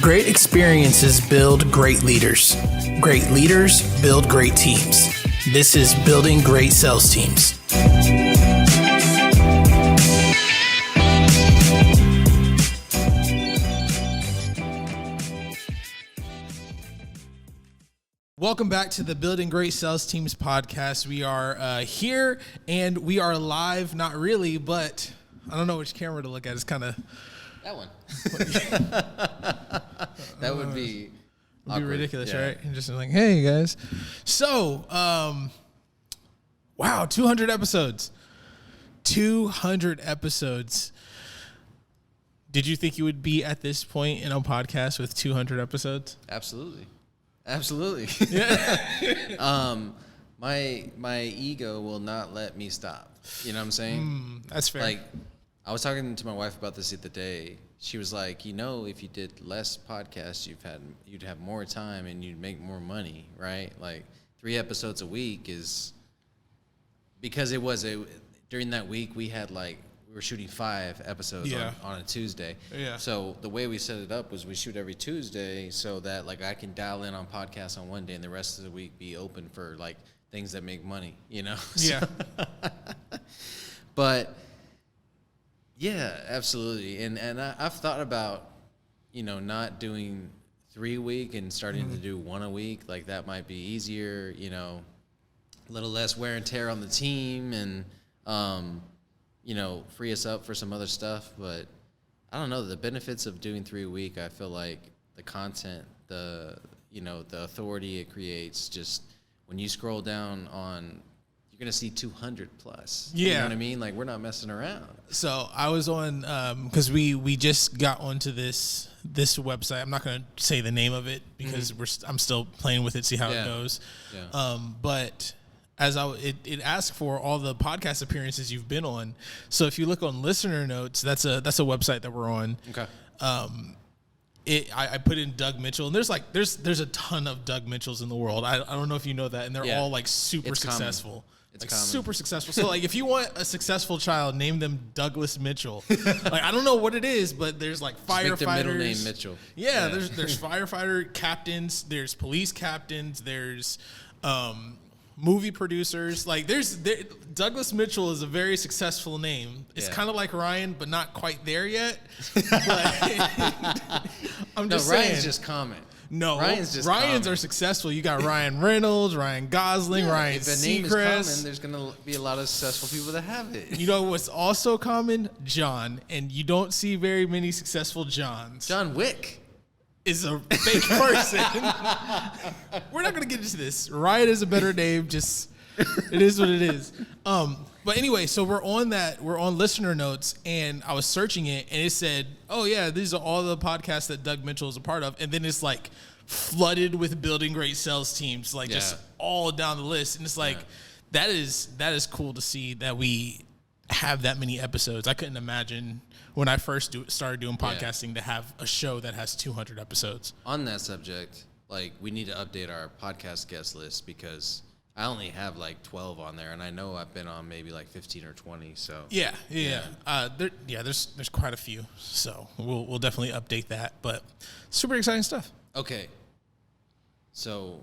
Great experiences build great leaders. Great leaders build great teams. This is Building Great Sales Teams. Welcome back to the Building Great Sales Teams podcast. We are here and we are live, not really, but I don't know which camera to look at. It's kind of... That one. That would be ridiculous, yeah. Right? And just like, hey, guys. So, wow, 200 episodes. 200 episodes. Did you think you would be at this point in a podcast with 200 episodes? Absolutely. Yeah. My ego will not let me stop. You know what I'm saying? That's fair. Like, I was talking to my wife about this the other day. She was like, if you did less podcasts, you'd have more time and you'd make more money, right? Like 3 episodes a week is because during that week we were shooting 5 episodes on a Tuesday. Yeah. So the way we set it up was we shoot every Tuesday so that like I can dial in on podcasts on one day and the rest of the week be open for like things that make money, Yeah. But yeah, absolutely. And I've thought about, not doing 3 a week and starting to do 1 a week. Like that might be easier, a little less wear and tear on the team and, free us up for some other stuff. But I don't know, the benefits of doing 3 a week, I feel like the content, the authority it creates, just when you scroll down on, you're going to see 200 plus. Yeah. You know what I mean? Like, we're not messing around. So I was on, because we just got onto this website. I'm not going to say the name of it because I'm still playing with it, see how it goes. Yeah. But as it asks for all the podcast appearances you've been on. So if you look on listener notes, that's a website that we're on. Okay. I put in Doug Mitchell, and there's a ton of Doug Mitchells in the world. I don't know if you know that, and they're all like super successful. It's common. Super successful. So like if you want a successful child, name them Douglas Mitchell. Like I don't know what it is, but there's like firefighters. Make their middle name Mitchell. Yeah, there's firefighter captains, there's police captains, there's movie producers. Like Douglas Mitchell is a very successful name. It's kind of like Ryan, but not quite there yet. I'm just saying. Ryan's just common. No, Ryans are successful. You got Ryan Reynolds, Ryan Gosling, Ryan Seacrest. If a name is common, there's going to be a lot of successful people that have it. You know what's also common? John. And you don't see very many successful Johns. John Wick is a fake person. We're not going to get into this. Ryan is a better name. Just, it is what it is. But anyway, so we're on listener notes, and I was searching it, and it said, oh yeah, these are all the podcasts that Doug Mitchell is a part of. And then it's like flooded with Building Great Sales Teams, like just all down the list. And it's like, that is cool to see that we have that many episodes. I couldn't imagine when I first started doing podcasting to have a show that has 200 episodes. On that subject, like we need to update our podcast guest list because I only have like 12 on there, and I know I've been on maybe like 15 or 20. So there's quite a few. So we'll definitely update that. But super exciting stuff. Okay. So,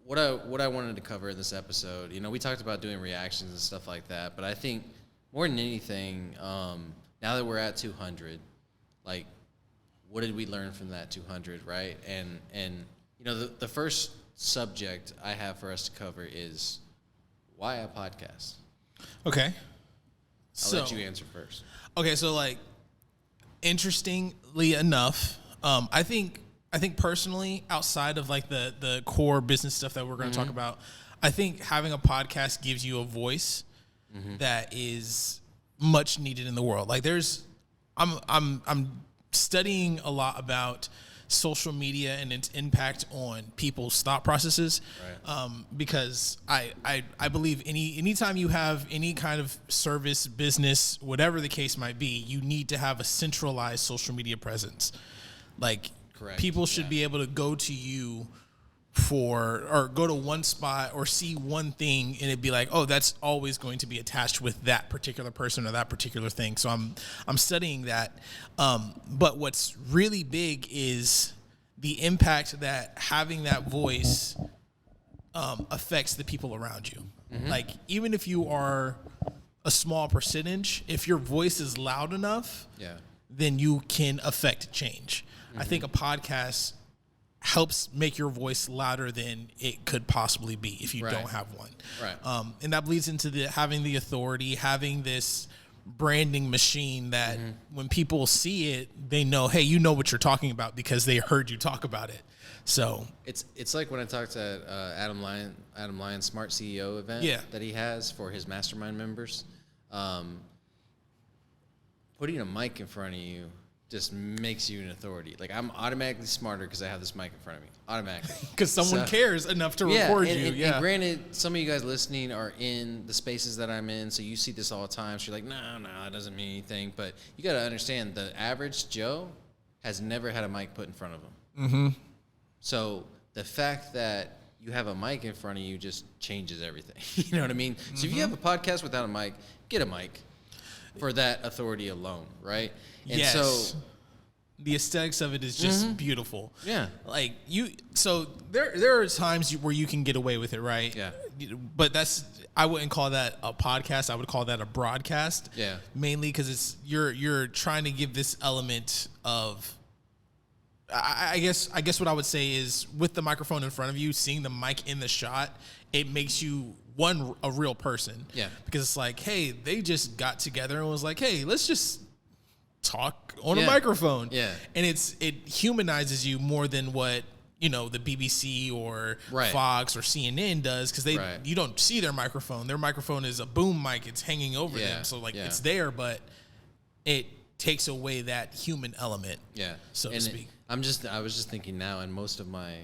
what I wanted to cover in this episode, we talked about doing reactions and stuff like that, but I think more than anything, now that we're at 200, like, what did we learn from that 200, right? And the first subject I have for us to cover is why a podcast. Okay. I'll let you answer first. Okay, so like interestingly enough, I think personally, outside of like the core business stuff that we're going to talk about, I think having a podcast gives you a voice that is much needed in the world. Like I'm studying a lot about social media and its impact on people's thought processes, because I believe anytime you have any kind of service, business, whatever the case might be, you need to have a centralized social media presence. Like, correct. People should be able to go to you or go to one spot or see one thing and it'd be like, oh, that's always going to be attached with that particular person or that particular thing. So I'm studying that. But what's really big is the impact that having that voice affects the people around you. Mm-hmm. Like, even if you are a small percentage, if your voice is loud enough, then you can affect change. Mm-hmm. I think a podcast helps make your voice louder than it could possibly be if you don't have one. Right. And that bleeds into having the authority, having this branding machine that when people see it, they know, hey, you know what you're talking about because they heard you talk about it. So it's like when I talked to Adam Lyon Smart CEO event that he has for his mastermind members. Putting a mic in front of you just makes you an authority. Like, I'm automatically smarter because I have this mic in front of me. Automatically. Because someone cares enough to record you. And granted, some of you guys listening are in the spaces that I'm in, so you see this all the time. So you're like, no, that doesn't mean anything. But you got to understand, the average Joe has never had a mic put in front of him. Mm-hmm. So the fact that you have a mic in front of you just changes everything. You know what I mean? Mm-hmm. So if you have a podcast without a mic, get a mic for that authority alone, right? And so the aesthetics of it is just beautiful. Yeah. Like, so there are times where you can get away with it, right? Yeah. But I wouldn't call that a podcast. I would call that a broadcast. Yeah. Mainly because you're trying to give this element of, I guess what I would say is, with the microphone in front of you, seeing the mic in the shot, it makes you a real person. Yeah. Because it's like, hey, they just got together and was like, hey, let's just talk on a microphone. Yeah. And it humanizes you more than what, the BBC or Fox or CNN does, because you don't see their microphone. Their microphone is a boom mic. It's hanging over them. So it's there, but it takes away that human element. Yeah. So to speak. I was just thinking now, and most of my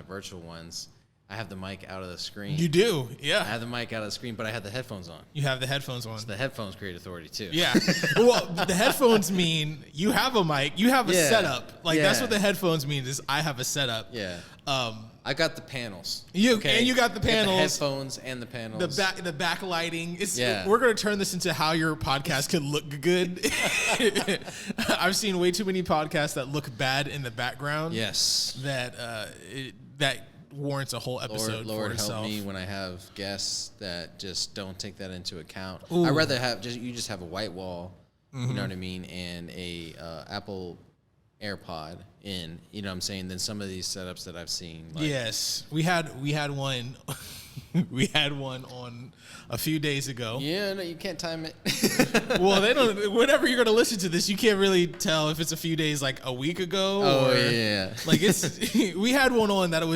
virtual ones, I have the mic out of the screen. You do, yeah. I have the mic out of the screen, but I have the headphones on. You have the headphones on. So the headphones create authority too. Yeah. Well, the headphones mean you have a mic, you have a setup. Like, that's what the headphones mean, is I have a setup. Yeah. I got the panels. And you got the panels. The headphones and the panels. The backlighting. We're going to turn this into how your podcast could look good. I've seen way too many podcasts that look bad in the background. Yes. That warrants a whole episode Lord for itself. Help me when I have guests that just don't take that into account. Ooh. I'd rather have just have a white wall, you know what I mean, and a Apple AirPod in, you know what I'm saying, than some of these setups that I've seen. Like, yes, we had one we had one on a few days ago. Yeah, no, you can't time it. Well, they don't. Whenever you're going to listen to this, you can't really tell if it's a few days, like a week ago. Oh, or, yeah. Like, we had one on that it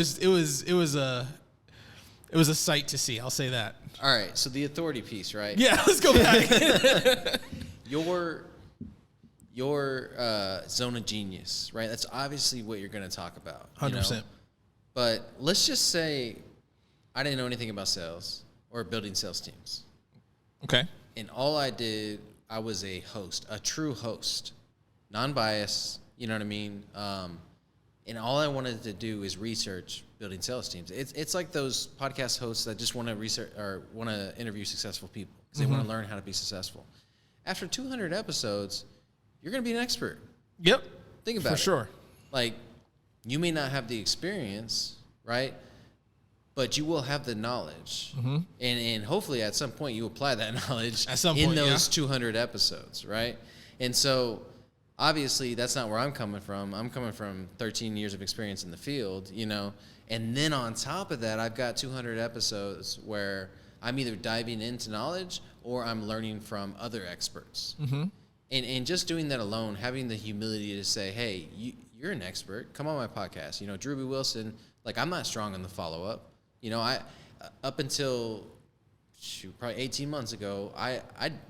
was a sight to see. I'll say that. All right, so the authority piece, right? Yeah, let's go back. Your zone of genius, right? That's obviously what you're going to talk about. 100%. But let's just say I didn't know anything about sales or building sales teams. Okay. And all I did, I was a host, a true host, non-biased, you know what I mean? And all I wanted to do is research building sales teams. It's like those podcast hosts that just want to research or want to interview successful people because they want to learn how to be successful. After 200 episodes, you're going to be an expert. Yep. Think about it. For sure. Like, you may not have the experience, right? But you will have the knowledge. Mm-hmm. And hopefully at some point you apply that knowledge in those 200 episodes, right? And so obviously that's not where I'm coming from. I'm coming from 13 years of experience in the field, and then on top of that, I've got 200 episodes where I'm either diving into knowledge or I'm learning from other experts. Mm-hmm. And just doing that alone, having the humility to say, hey, you're an expert. Come on my podcast. Drew B. Wilson, like, I'm not strong on the follow-up. I up until probably 18 months ago, I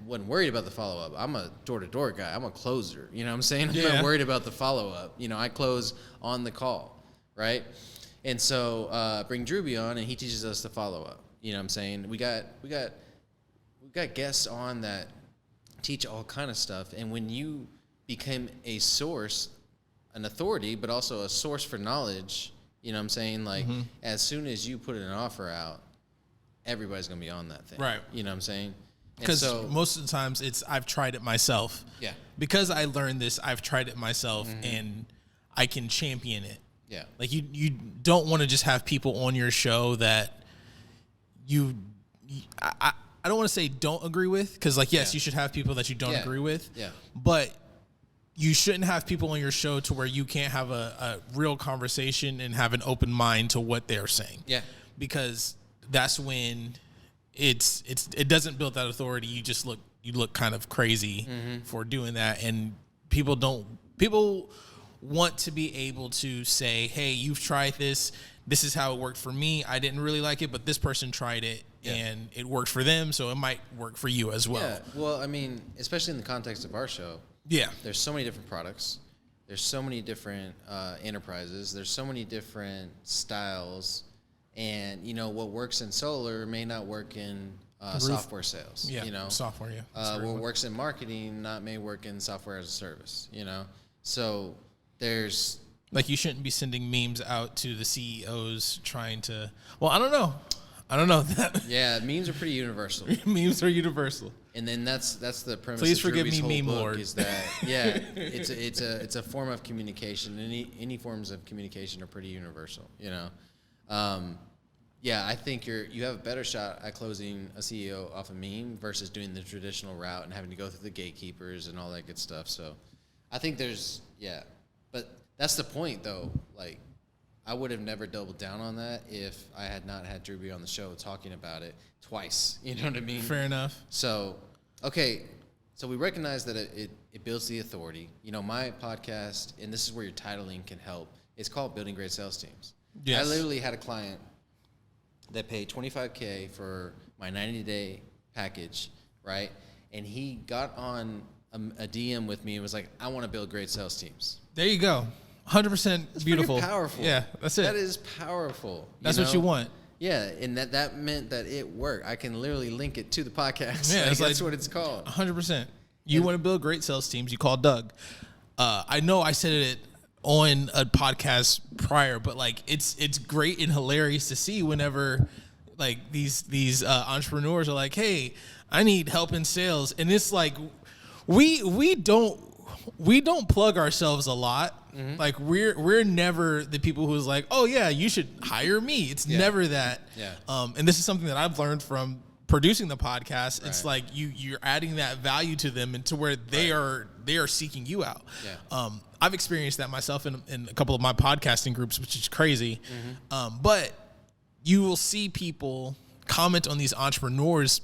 wasn't worried about the follow-up. I'm a door-to-door guy. I'm a closer. You know what I'm saying? I'm not worried about the follow-up. I close on the call, right? And so bring Drew B on, and he teaches us the follow-up. You know what I'm saying? We got guests on that teach all kind of stuff, and when you become a source, an authority, but also a source for knowledge You know what I'm saying? Like, as soon as you put an offer out, everybody's going to be on that thing. Right. You know what I'm saying? Because most of the times I've tried it myself. Yeah. Because I learned this, I've tried it myself, and I can champion it. Yeah. Like, you don't want to just have people on your show that I don't want to say don't agree with, because, like, yes, you should have people that you don't agree with. Yeah. But you shouldn't have people on your show to where you can't have a real conversation and have an open mind to what they're saying. Yeah. Because that's when it doesn't build that authority. You just look kind of crazy for doing that, and people want to be able to say, hey, you've tried this. This is how it worked for me. I didn't really like it, but this person tried it and it worked for them, so it might work for you as well. Yeah. Well, I mean, especially in the context of our show. Yeah. There's so many different products. There's so many different enterprises. There's so many different styles. And, you know, what works in solar may not work in software sales. Yeah, you know? software, yeah. What works in marketing may work in software as a service, you know? So there's... Like, you shouldn't be sending memes out to the CEOs trying to... Well, I don't know. Yeah, memes are pretty universal. Memes are universal. And then that's the premise. Please of forgive Drewby's me, whole meme book lord. Is that it's a form of communication. Any forms of communication are pretty universal. You know, yeah, I think you have a better shot at closing a CEO off a meme versus doing the traditional route and having to go through the gatekeepers and all that good stuff. So, I think but that's the point though. Like, I would have never doubled down on that if I had not had Drewby on the show talking about it twice. You know what I mean? Fair enough. So, okay, so we recognize that it builds the authority. You know, my podcast, and this is where your titling can help, it's called Building Great Sales Teams. Yes. I literally had a client that paid $25K for my 90-day package, right? And he got on a DM with me and was like, I want to build great sales teams. There you go. 100% beautiful. Pretty powerful. Yeah, that's it. That is powerful. That's what you want. Yeah, and that meant that it worked. I can literally link it to the podcast. Yeah, that's what it's called. 100%. You want to build great sales teams, you call Doug. I know I said it on a podcast prior, but like it's great and hilarious to see whenever like these entrepreneurs are like, hey, I need help in sales, and it's like we don't plug ourselves a lot. Mm-hmm. Like we're never the people who's like, oh yeah, you should hire me. It's never that. Yeah. And this is something that I've learned from producing the podcast. Right. It's like you're adding that value to them and to where they are seeking you out. Yeah. I've experienced that myself in a couple of my podcasting groups, which is crazy. Mm-hmm. But you will see people comment on these entrepreneurs'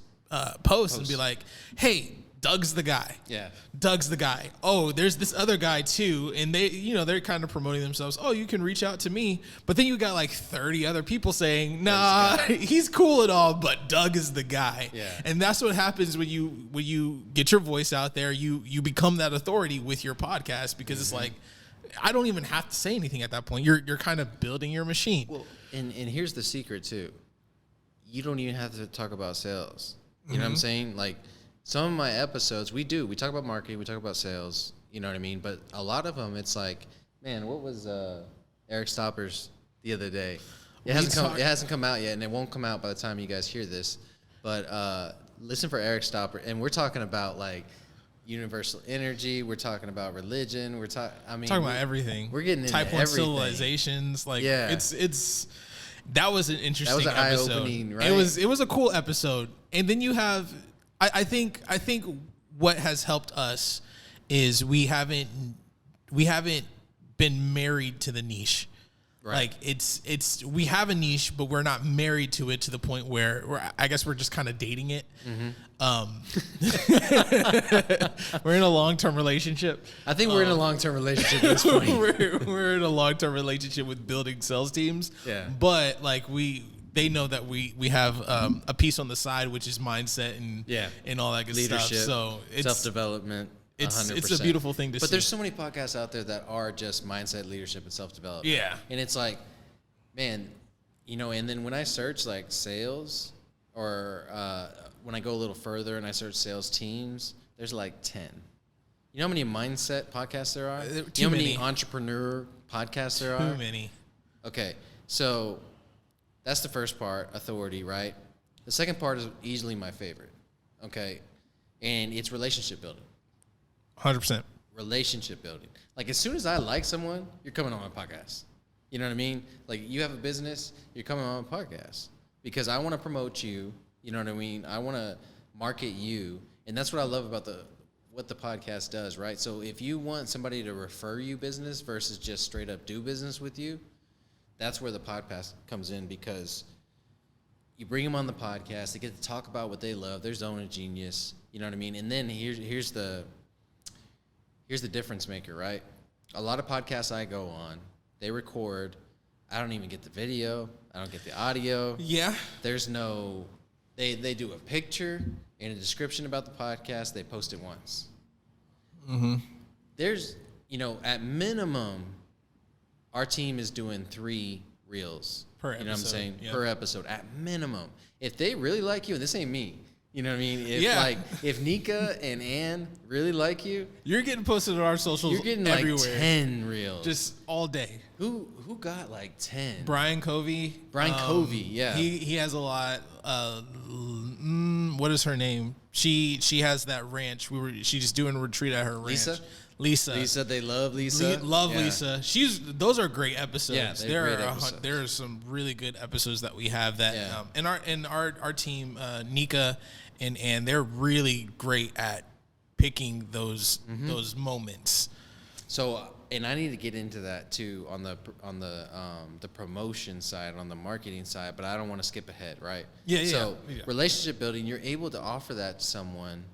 posts and be like, hey, Doug's the guy. Yeah. Doug's the guy. Oh, there's this other guy too. And they're kind of promoting themselves. Oh, you can reach out to me. But then you got like 30 other people saying, nah, he's cool and all, but Doug is the guy. Yeah. And that's what happens when you get your voice out there. You become that authority with your podcast because it's like, I don't even have to say anything at that point. You're kind of building your machine. Well, and here's the secret too. You don't even have to talk about sales. You know what I'm saying? Like, some of my episodes, we talk about marketing, we talk about sales, you know what I mean? But a lot of them, it's like, man, what was Eric Stopper's the other day? It hasn't come out yet, and it won't come out by the time you guys hear this. But listen for Eric Stopper, and we're talking about like universal energy. We're talking about religion. We're talking about everything. We're getting into Type 1 everything. civilizations. Like, it's that was an interesting an episode. eye-opening, right? It was a cool episode, and then you have. I think what has helped us is we haven't been married to the niche. Right. Like we have a niche, but we're not married to it to the point where I guess we're just kind of dating it. We're in a long-term relationship. I think we're in a long-term relationship at this point. we're in a long-term relationship with building sales teams. Yeah. But like they know that we have a piece on the side, which is mindset and all that good leadership, stuff. So it's self-development. 100%. It's a beautiful thing to see. But there's so many podcasts out there that are just mindset, leadership, and self-development. Yeah. And it's like, man, and then when I search like sales or when I go a little further and I search sales teams, there's like 10. You know how many mindset podcasts there are? Too you know how many many entrepreneur podcasts there are? Too many. Okay, so that's the first part, authority, right? The second part is easily my favorite, okay? And it's relationship building. 100%. Relationship building. Like, as soon as I like someone, you're coming on my podcast. You know what I mean? Like, you have a business, you're coming on my podcast. Because I want to promote you, you know what I mean? I want to market you. And that's what I love about what the podcast does, right? So if you want somebody to refer you business versus just straight up do business with you, that's where the podcast comes in, because you bring them on the podcast, they get to talk about what they love, their zone of genius, you know what I mean? And then here's the difference maker, right? A lot of podcasts I go on, they record, I don't even get the video, I don't get the audio. Yeah. There's no, they do a picture and a description about the podcast, they post it once. Mm-hmm. There's, at minimum, our team is doing 3 reels per episode. You know what I'm saying? Yeah. Per episode, at minimum. If they really like you, and this ain't me, you know what I mean? If Nika and Ann really like you, you're getting posted on our socials. You're getting everywhere. like 10 reels. Just all day. Who got like 10? Brian Covey. Yeah. He has a lot. What is her name? She has that ranch. She's just doing a retreat at her ranch. Lisa. They love Lisa. Lisa. Those are great episodes. Yeah, they're great episodes. There are some really good episodes that we have that and our team, Nika and they're really great at picking those moments. So, and I need to get into that too on the promotion side, on the marketing side, but I don't want to skip ahead, right? So relationship building, you're able to offer that to someone,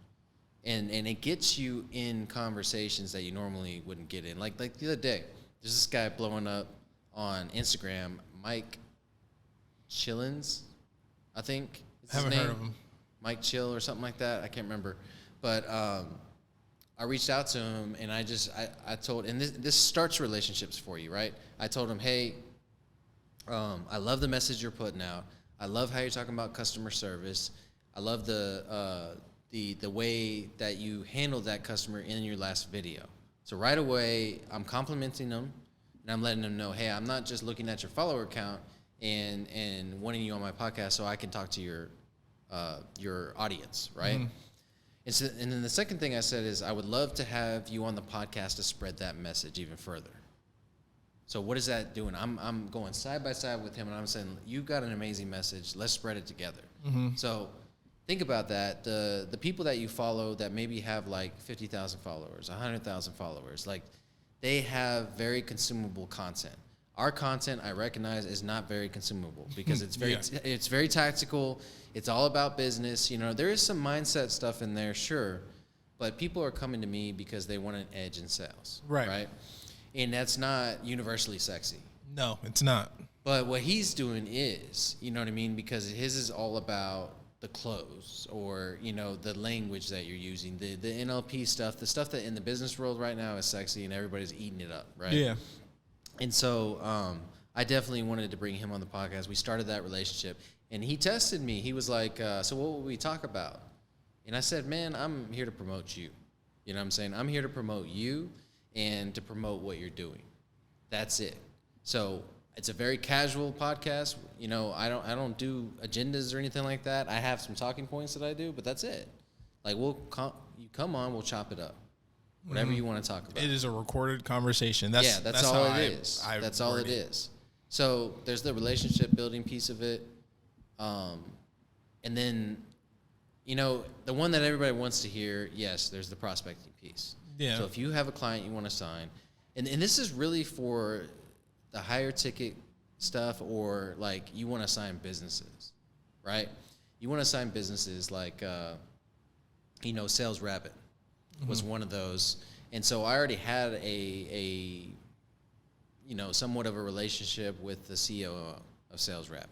and it gets you in conversations that you normally wouldn't get in. Like the other day, there's this guy blowing up on Instagram, Mike Chillins, I think is his Haven't name. heard of him. Mike Chill or something like that. I can't remember, but I reached out to him, and I told, and this starts relationships for you, right? I told him, hey, I love the message you're putting out. I love how you're talking about customer service. I love the way that you handled that customer in your last video. So right away, I'm complimenting them, and I'm letting them know, hey, I'm not just looking at your follower count and wanting you on my podcast so I can talk to your audience, right? Mm-hmm. And then the second thing I said is, I would love to have you on the podcast to spread that message even further. So what is that doing? I'm going side by side with him, and I'm saying, you've got an amazing message. Let's spread it together. Mm-hmm. So think about that. The people that you follow that maybe have like 50,000 followers, 100,000 followers, like they have very consumable content. Our content, I recognize, is not very consumable because it's very tactical. It's all about business. There is some mindset stuff in there, sure, but people are coming to me because they want an edge in sales, right? And that's not universally sexy. No, it's not. But what he's doing is, you know what I mean, because his is all about the close, or the language that you're using, the NLP stuff, the stuff that in the business world right now is sexy and everybody's eating it up, right? Yeah. And so I definitely wanted to bring him on the podcast. We started that relationship, and he tested me. He was like, so what will we talk about? And I said, man, I'm here to promote you. You know what I'm saying? I'm here to promote you and to promote what you're doing. That's it. So it's a very casual podcast. I don't do agendas or anything like that. I have some talking points that I do, but that's it. Like, you come on, we'll chop it up. Whatever you want to talk about. It is a recorded conversation. That's all it is. That's all it is. So there's the relationship building piece of it. And then, the one that everybody wants to hear, yes, there's the prospecting piece. Yeah. So if you have a client you want to sign, and this is really for the higher ticket stuff, or like you want to sign businesses, right? You want to sign businesses like, Sales Rabbit was one of those. And so I already had a somewhat of a relationship with the CEO of Sales Rabbit.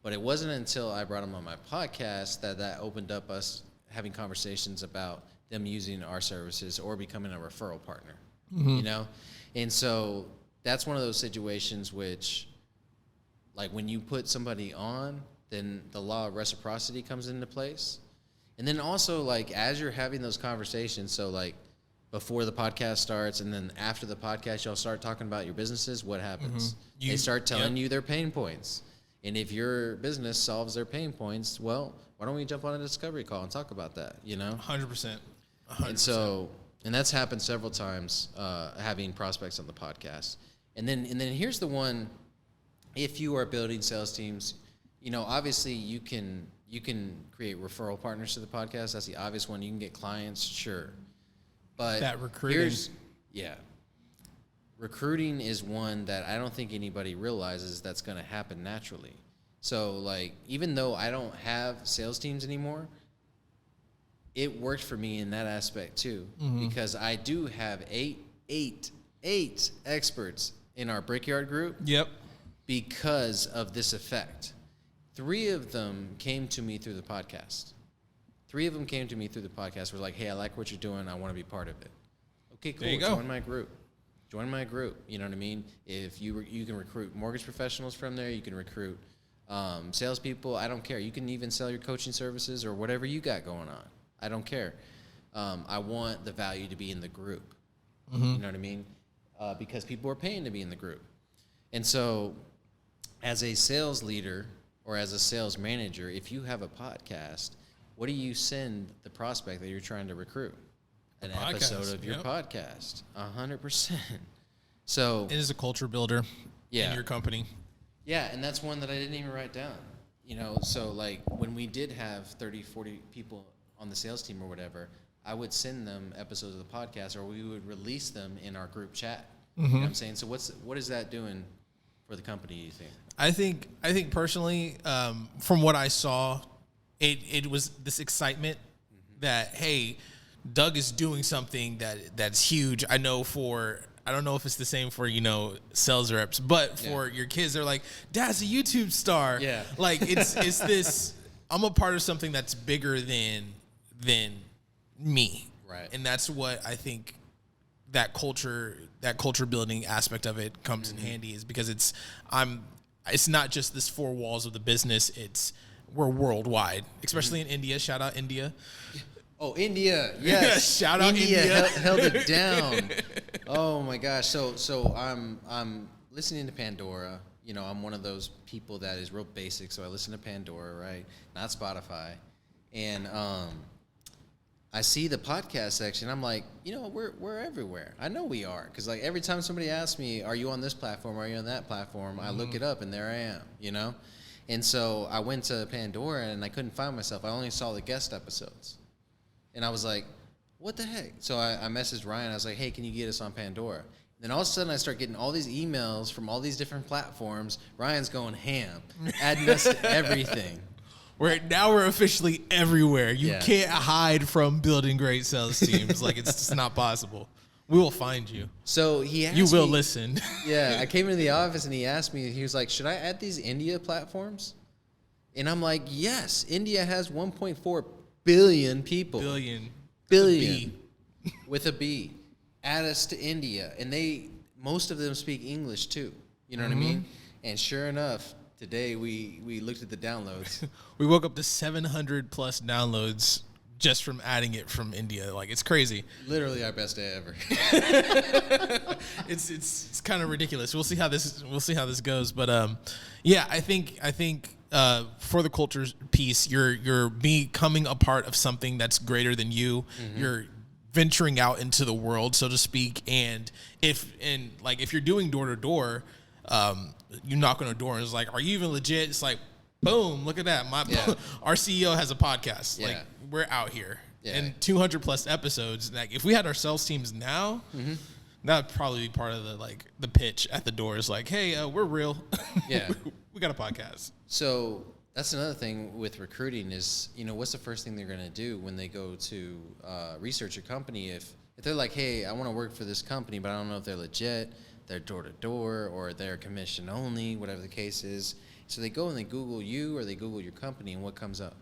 But it wasn't until I brought him on my podcast that opened up us having conversations about them using our services or becoming a referral partner, And so that's one of those situations which, like, when you put somebody on, then the law of reciprocity comes into place. And then also, like, as you're having those conversations, so, like, before the podcast starts, and then after the podcast, y'all start talking about your businesses, what happens? They start telling you their pain points. And if your business solves their pain points, well, why don't we jump on a discovery call and talk about that, you know? 100%. And that's happened several times, having prospects on the podcast. And then here's the one, if you are building sales teams, you know, obviously you can create referral partners to the podcast. That's the obvious one. You can get clients, sure. But that recruiting. Recruiting is one that I don't think anybody realizes that's going to happen naturally. So, like, even though I don't have sales teams anymore, it worked for me in that aspect too, because I do have eight experts in our Brickyard group. Yep. Because of this effect. 3 of them came to me through the podcast. Were like, hey, I like what you're doing. I want to be part of it. Okay, cool. Join my group. You know what I mean? If you can recruit mortgage professionals from there, you can recruit salespeople. I don't care. You can even sell your coaching services or whatever you got going on. I don't care. I want the value to be in the group. You know what I mean? Because people are paying to be in the group. And so as a sales leader or as a sales manager, if you have a podcast, what do you send the prospect that you're trying to recruit? An episode of your podcast. 100%. So it is a culture builder in your company. Yeah, and that's one that I didn't even write down. You know, so like when we did have 30, 40 people on the sales team or whatever, I would send them episodes of the podcast, or we would release them in our group chat. You know what I'm saying? So what is that doing for the company, you think? I think personally, from what I saw, it was this excitement that, hey, Doug is doing something that's huge. I don't know if it's the same for, you know, sales reps, but for your kids, they're like, Dad's a YouTube star. Yeah. Like it's this, I'm a part of something that's bigger than me. Right. And that's what I think that culture building aspect of it comes in handy, is because it's not just this 4 walls of the business. We're worldwide, especially in India. Shout out India. Oh, India! Yes, shout out India. Held it down. Oh my gosh! So I'm listening to Pandora. You know, I'm one of those people that is real basic, so I listen to Pandora, right? Not Spotify, and I see the podcast section. I'm like, you know, we're everywhere. I know we are, because like every time somebody asks me, "Are you on this platform? Are you on that platform?" I look it up, and there I am. You know, and so I went to Pandora, and I couldn't find myself. I only saw the guest episodes. And I was like, what the heck? So I messaged Ryan. I was like, hey, can you get us on Pandora? And then all of a sudden, I start getting all these emails from all these different platforms. Ryan's going ham, adding us to everything. Now we're officially everywhere. You can't hide from building great sales teams. Like, it's just not possible. We will find you. So he asked me. You will listen. Yeah, I came into the office, and he asked me, he was like, should I add these India platforms? And I'm like, yes, India has 1.4 billion people. Billion. With a B. Add us to India. And most of them speak English too. You know what I mean? And sure enough, today we looked at the downloads. We woke up to 700 plus downloads just from adding it from India. Like, it's crazy. Literally our best day ever. It's kind of ridiculous. We'll see how this goes. But I think for the culture piece, you're becoming a part of something that's greater than you. You're venturing out into the world, so to speak. And if you're doing door to door, you knock on a door and it's like, are you even legit? It's like, boom, look at that. Our CEO has a podcast. Yeah. Like, we're out here. Yeah. And 200 plus episodes. Like, if we had our sales teams now, that would probably be part of the pitch at the door. Is like, hey, we're real. Yeah. We got a podcast. So that's another thing with recruiting is, you know, what's the first thing they're going to do when they go to research a company? If they're like, hey, I want to work for this company, but I don't know if they're legit, they're door to door, or they're commission only, whatever the case is. So they go and they Google you, or they Google your company, and what comes up?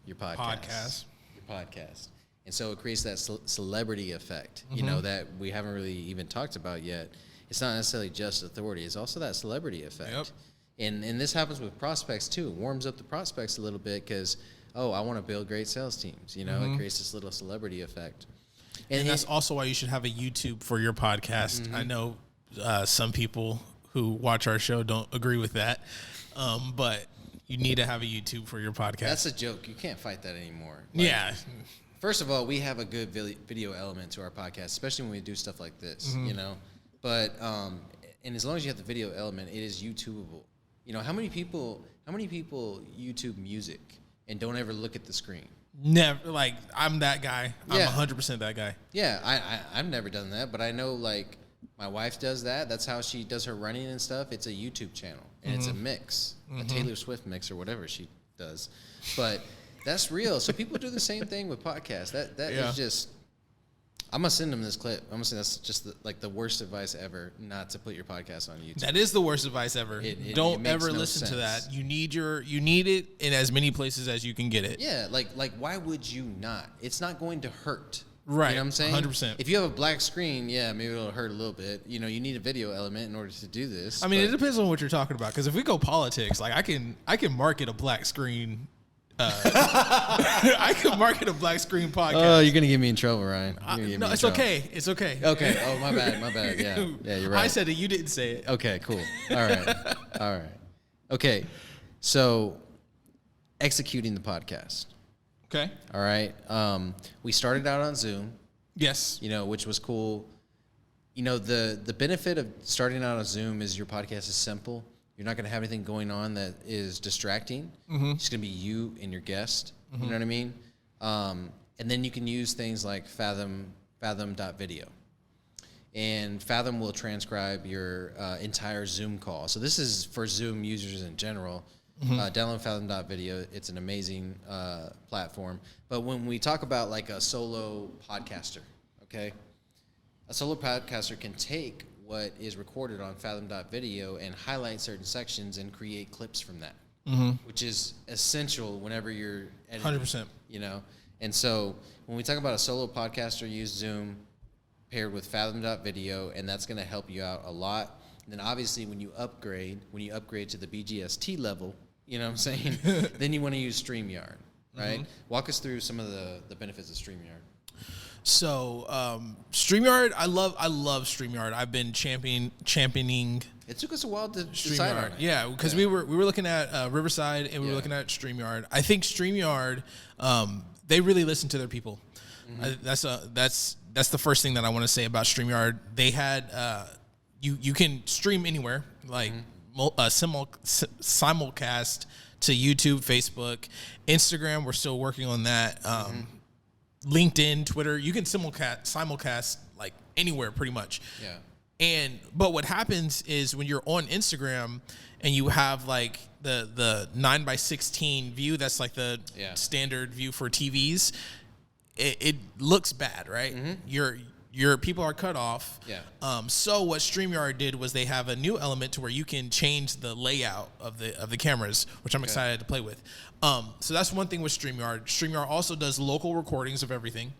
Your podcast. Your podcast. And so it creates that celebrity effect, you know, that we haven't really even talked about yet. It's not necessarily just authority. It's also that celebrity effect. Yep. And this happens with prospects, too. It warms up the prospects a little bit because, I want to build great sales teams. You know, it creates this little celebrity effect. And that's also why you should have a YouTube for your podcast. I know some people who watch our show don't agree with that, but you need to have a YouTube for your podcast. That's a joke. You can't fight that anymore. Like, yeah. First of all, we have a good video element to our podcast, especially when we do stuff like this, you know. But and as long as you have the video element, it is YouTubeable. You know, how many people YouTube music and don't ever look at the screen? Never. Like, I'm that guy. Yeah. I'm 100% that guy. Yeah, I've never done that, but I know, like, my wife does that. That's how she does her running and stuff. It's a YouTube channel, and it's a mix, a Taylor Swift mix or whatever she does. But that's real. So people do the same thing with podcasts. That is just. I'm gonna send them this clip. I'm gonna say that's just the worst advice ever, not to put your podcast on YouTube. That is the worst advice ever. Don't ever listen to that. You need it in as many places as you can get it. Yeah, like why would you not? It's not going to hurt. Right. You know what I'm saying? 100%. If you have a black screen, yeah, maybe it'll hurt a little bit. You know, you need a video element in order to do this. I mean, it depends on what you're talking about. Because if we go politics, like I can market a black screen. I can market a black screen podcast. Oh, you're gonna get me in trouble, Ryan. No, it's okay. It's okay. Okay. Oh, my bad. Yeah, you're right. I said it. You didn't say it. Okay, cool. All right. Okay, so executing the podcast. Okay. All right. We started out on Zoom. Yes. You know, which was cool. You know, the benefit of starting out on Zoom is your podcast is simple. You're not going to have anything going on that is distracting. It's going to be you and your guest. You know what I mean? And then you can use things like Fathom.video. And Fathom will transcribe your entire Zoom call. So this is for Zoom users in general. Download Fathom.video. It's an amazing platform. But when we talk about like a solo podcaster, okay? A solo podcaster can take what is recorded on Fathom.video and highlight certain sections and create clips from that, which is essential whenever you're editing. 100%. You know? And so when we talk about a solo podcaster, use Zoom paired with Fathom.video, and that's going to help you out a lot. And then obviously when you upgrade to the BGST level, you know what I'm saying? Then you want to use StreamYard, right? Walk us through some of the benefits of StreamYard. So StreamYard, I love StreamYard. I've been championing. It took us a while to decide on it. Yeah, because we were looking at Riverside and we were looking at StreamYard. I think StreamYard, they really listen to their people. That's the first thing that I want to say about StreamYard. They had you can stream anywhere, like simulcast to YouTube, Facebook, Instagram. We're still working on that. LinkedIn, Twitter, you can simulcast like anywhere pretty much. Yeah. But what happens is when you're on Instagram and you have like the 9:16 view, that's like the standard view for TVs, it looks bad, right? Your people are cut off. Yeah. So what StreamYard did was they have a new element to where you can change the layout of the cameras, which I'm excited to play with. So that's one thing with StreamYard. StreamYard also does local recordings of everything.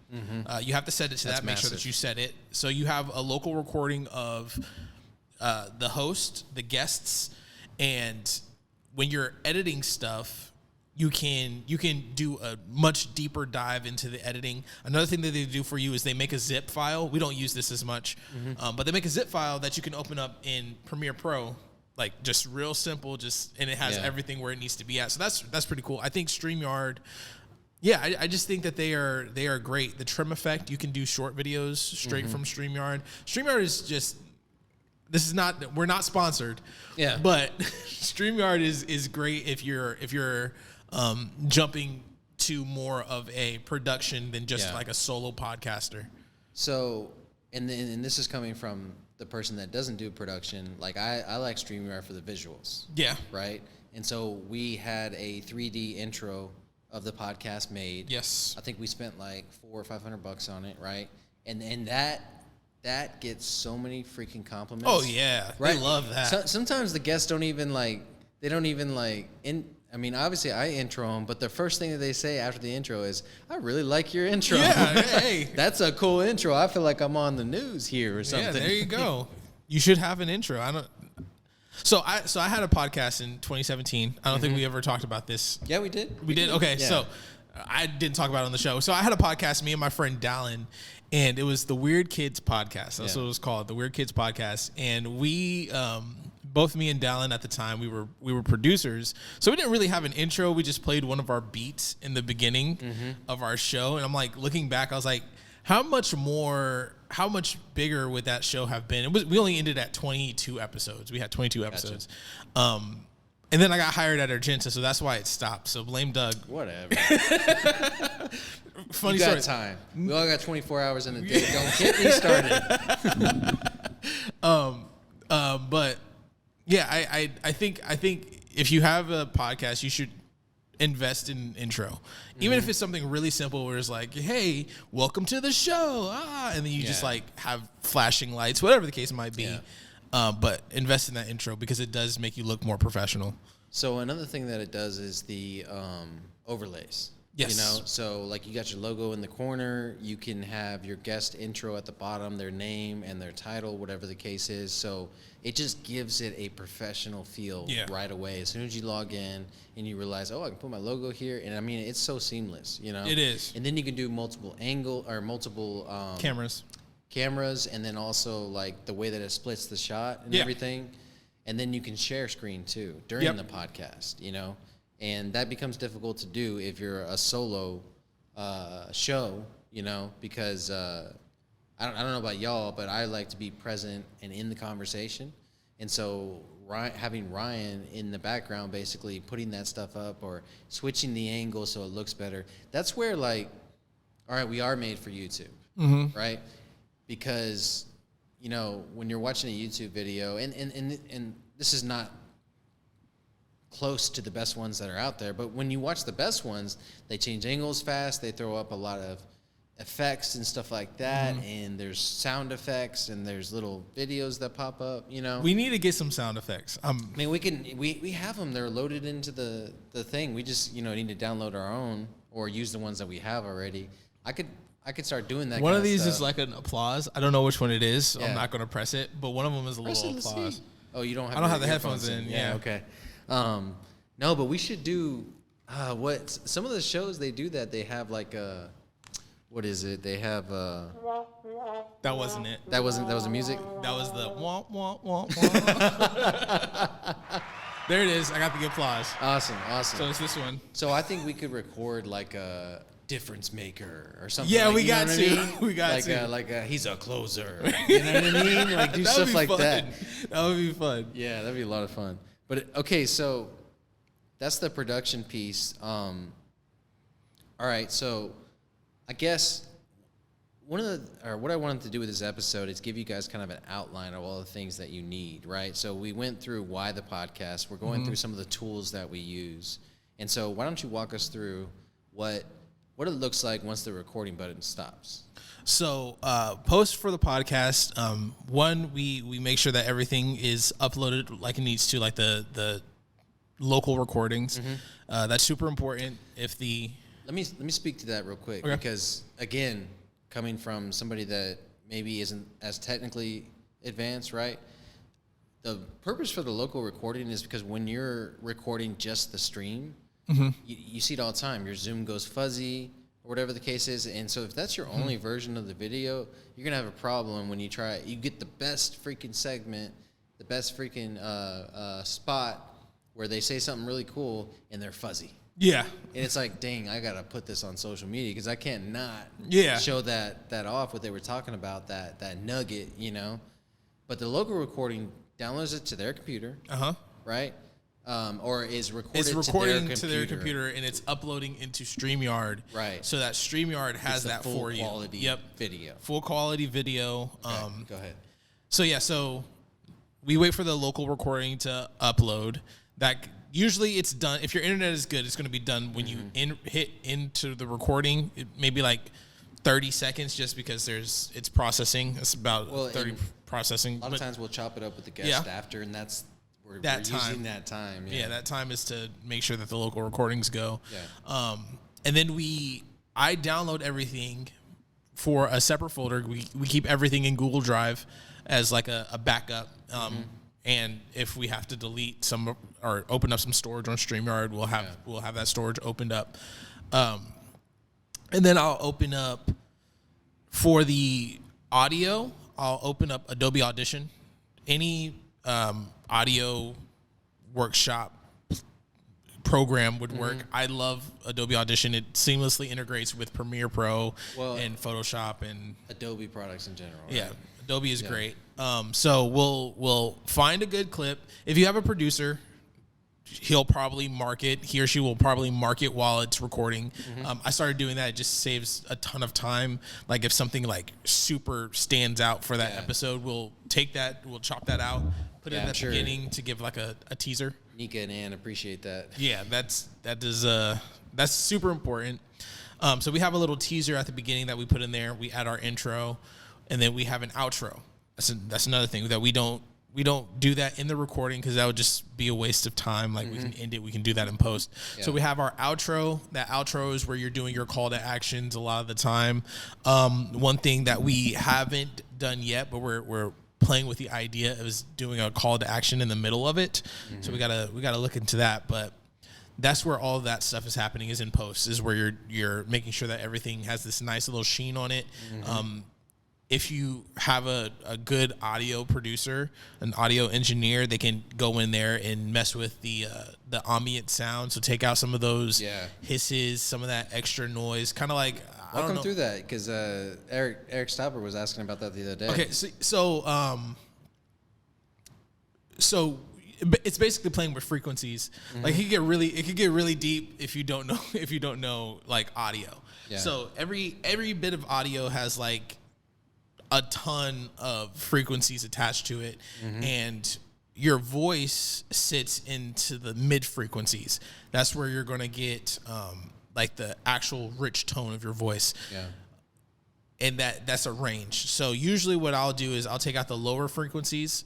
You have to set it to that. Make sure that you set it. So you have a local recording of the host, the guests, and when you're editing stuff, you can do a much deeper dive into the editing. Another thing that they do for you is they make a zip file. We don't use this as much, but they make a zip file that you can open up in Premiere Pro, like just real simple, and it has everything where it needs to be at. So that's pretty cool. I think StreamYard, I just think that they are great. The trim effect, you can do short videos straight from StreamYard. StreamYard is just, we're not sponsored, but StreamYard is great if you're jumping to more of a production than just like a solo podcaster. So, and this is coming from the person that doesn't do production. Like I like StreamYard for the visuals. Yeah. Right. And so we had a 3D intro of the podcast made. Yes. I think we spent like $400 or $500 on it. Right. And that gets so many freaking compliments. Oh yeah. Right. I love that. Sometimes the guests don't even like I mean, obviously I intro them, but the first thing that they say after the intro is, "I really like your intro." Yeah, hey, that's a cool intro. I feel like I'm on the news here or something. Yeah, there you go. You should have an intro. So I had a podcast in 2017. I don't think we ever talked about this. Yeah, we did. We did. Okay, yeah. So I didn't talk about it on the show. So I had a podcast, me and my friend Dallin, and it was the Weird Kids podcast. That's what it was called, the Weird Kids podcast. And we, both me and Dallin at the time, we were producers, so we didn't really have an intro. We just played one of our beats in the beginning of our show. And I'm like, looking back, I was like, how much bigger would that show have been? We only ended at 22 episodes. We had 22 episodes. And then I got hired at Argenta, so that's why it stopped. So blame Doug. Whatever. Funny you got story. time. We all got 24 hours in a day. Don't get me started. But yeah, I think if you have a podcast, you should invest in intro, even if it's something really simple where it's like, hey, welcome to the show, and then you just like have flashing lights, whatever the case might be. But invest in that intro because it does make you look more professional. So another thing that it does is the overlays. Yes. You know, so like you got your logo in the corner, you can have your guest intro at the bottom, their name and their title, whatever the case is. So it just gives it a professional feel right away. As soon as you log in and you realize, oh, I can put my logo here. And I mean, it's so seamless, you know? It is. And then you can do multiple cameras, and then also like the way that it splits the shot and everything. And then you can share screen too during the podcast, you know? And that becomes difficult to do if you're a solo show, you know, because I don't know about y'all, but I like to be present and in the conversation. And so having Ryan in the background, basically putting that stuff up or switching the angle so it looks better, that's where, like, all right, we are made for YouTube, right? Because, you know, when you're watching a YouTube video, and this is not close to the best ones that are out there, but when you watch the best ones, they change angles fast, they throw up a lot of effects and stuff like that, and there's sound effects and there's little videos that pop up, you know. We need to get some sound effects. I mean, we have them, they're loaded into the thing. We just, you know, need to download our own or use the ones that we have already. I could start doing that. One kind of these stuff. is like an applause. I don't know which one it is, so I'm not going to press it, but one of them is a little applause. Oh, you don't have I don't have the headphones in. Yeah, okay. No, but we should do what some of the shows they do that they have like a what is it? They have that wasn't it. That was the music. That was the wah wah wah wah. There it is. I got the applause. Awesome. So it's this one. So I think we could record like a difference maker or something. Yeah, like, we you know got what to. I mean? We got like to. Like he's a closer. You know what I mean? Like do stuff like that. That would be fun. Yeah, that'd be a lot of fun. But okay, so that's the production piece. All right, so I guess what I wanted to do with this episode is give you guys kind of an outline of all the things that you need, right? So we went through why the podcast. We're going through some of the tools that we use. And so why don't you walk us through what it looks like once the recording button stops? So post for the podcast, one, we make sure that everything is uploaded like it needs to, like the local recordings. That's super important. Let me speak to that real quick, okay. Because again, coming from somebody that maybe isn't as technically advanced, right? The purpose for the local recording is because when you're recording just the stream, you see it all the time. Your Zoom goes fuzzy or whatever the case is, and so if that's your only version of the video, you're gonna have a problem when you try it. You get the best freaking segment, the best freaking spot where they say something really cool and they're fuzzy. Yeah. And it's like, dang, I got to put this on social media because I can't not show that off, what they were talking about, that nugget, you know. But the local recording downloads it to their computer, right? Or is recording to their computer and it's uploading into StreamYard. Right. So that StreamYard has that for you. Full quality video. Full quality video. Okay, go ahead. So we wait for the local recording to upload. That usually it's done. If your internet is good, it's going to be done when you hit into the recording. It maybe like 30 seconds, just because it's processing. It's about 30 processing. A lot of times we'll chop it up with the guest after, and we're using that time. Yeah, that time is to make sure that the local recordings go. Yeah. And then I download everything for a separate folder. We keep everything in Google Drive as like a backup. And if we have to delete some or open up some storage on StreamYard, we'll have that storage opened up. And then I'll open up For the audio, I'll open up Adobe Audition. Any audio workshop program would work. I love Adobe Audition. It seamlessly integrates with Premiere Pro and Photoshop and Adobe products in general. Right? Yeah, Adobe is great. So we'll find a good clip. If you have a producer, he'll probably mark it. He or she will probably mark it while it's recording. I started doing that. It just saves a ton of time. Like if something like super stands out for that episode, we'll take that, we'll chop that out, put it in the beginning to give like a teaser. Nika and Ann appreciate that. Yeah, that's super important. So we have a little teaser at the beginning that we put in there. We add our intro, and then we have an outro. That's another thing that we don't do that in the recording because that would just be a waste of time. Like we can end it, we can do that in post. Yeah. So we have our outro. That outro is where you're doing your call to actions a lot of the time. One thing that we haven't done yet, but we're playing with the idea is doing a call to action in the middle of it. So we gotta look into that. But that's where all of that stuff is happening, is in post, is where you're making sure that everything has this nice little sheen on it. If you have a good audio producer, an audio engineer, they can go in there and mess with the ambient sound. So take out some of those hisses, some of that extra noise, kind of like. Welcome through that, because Eric Stopper was asking about that the other day. Okay, so it's basically playing with frequencies. Like it could get really deep if you don't know like audio. Yeah. So every bit of audio has like a ton of frequencies attached to it, and your voice sits into the mid frequencies. That's where you're going to get like the actual rich tone of your voice. Yeah. And that's a range. So usually what I'll do is I'll take out the lower frequencies,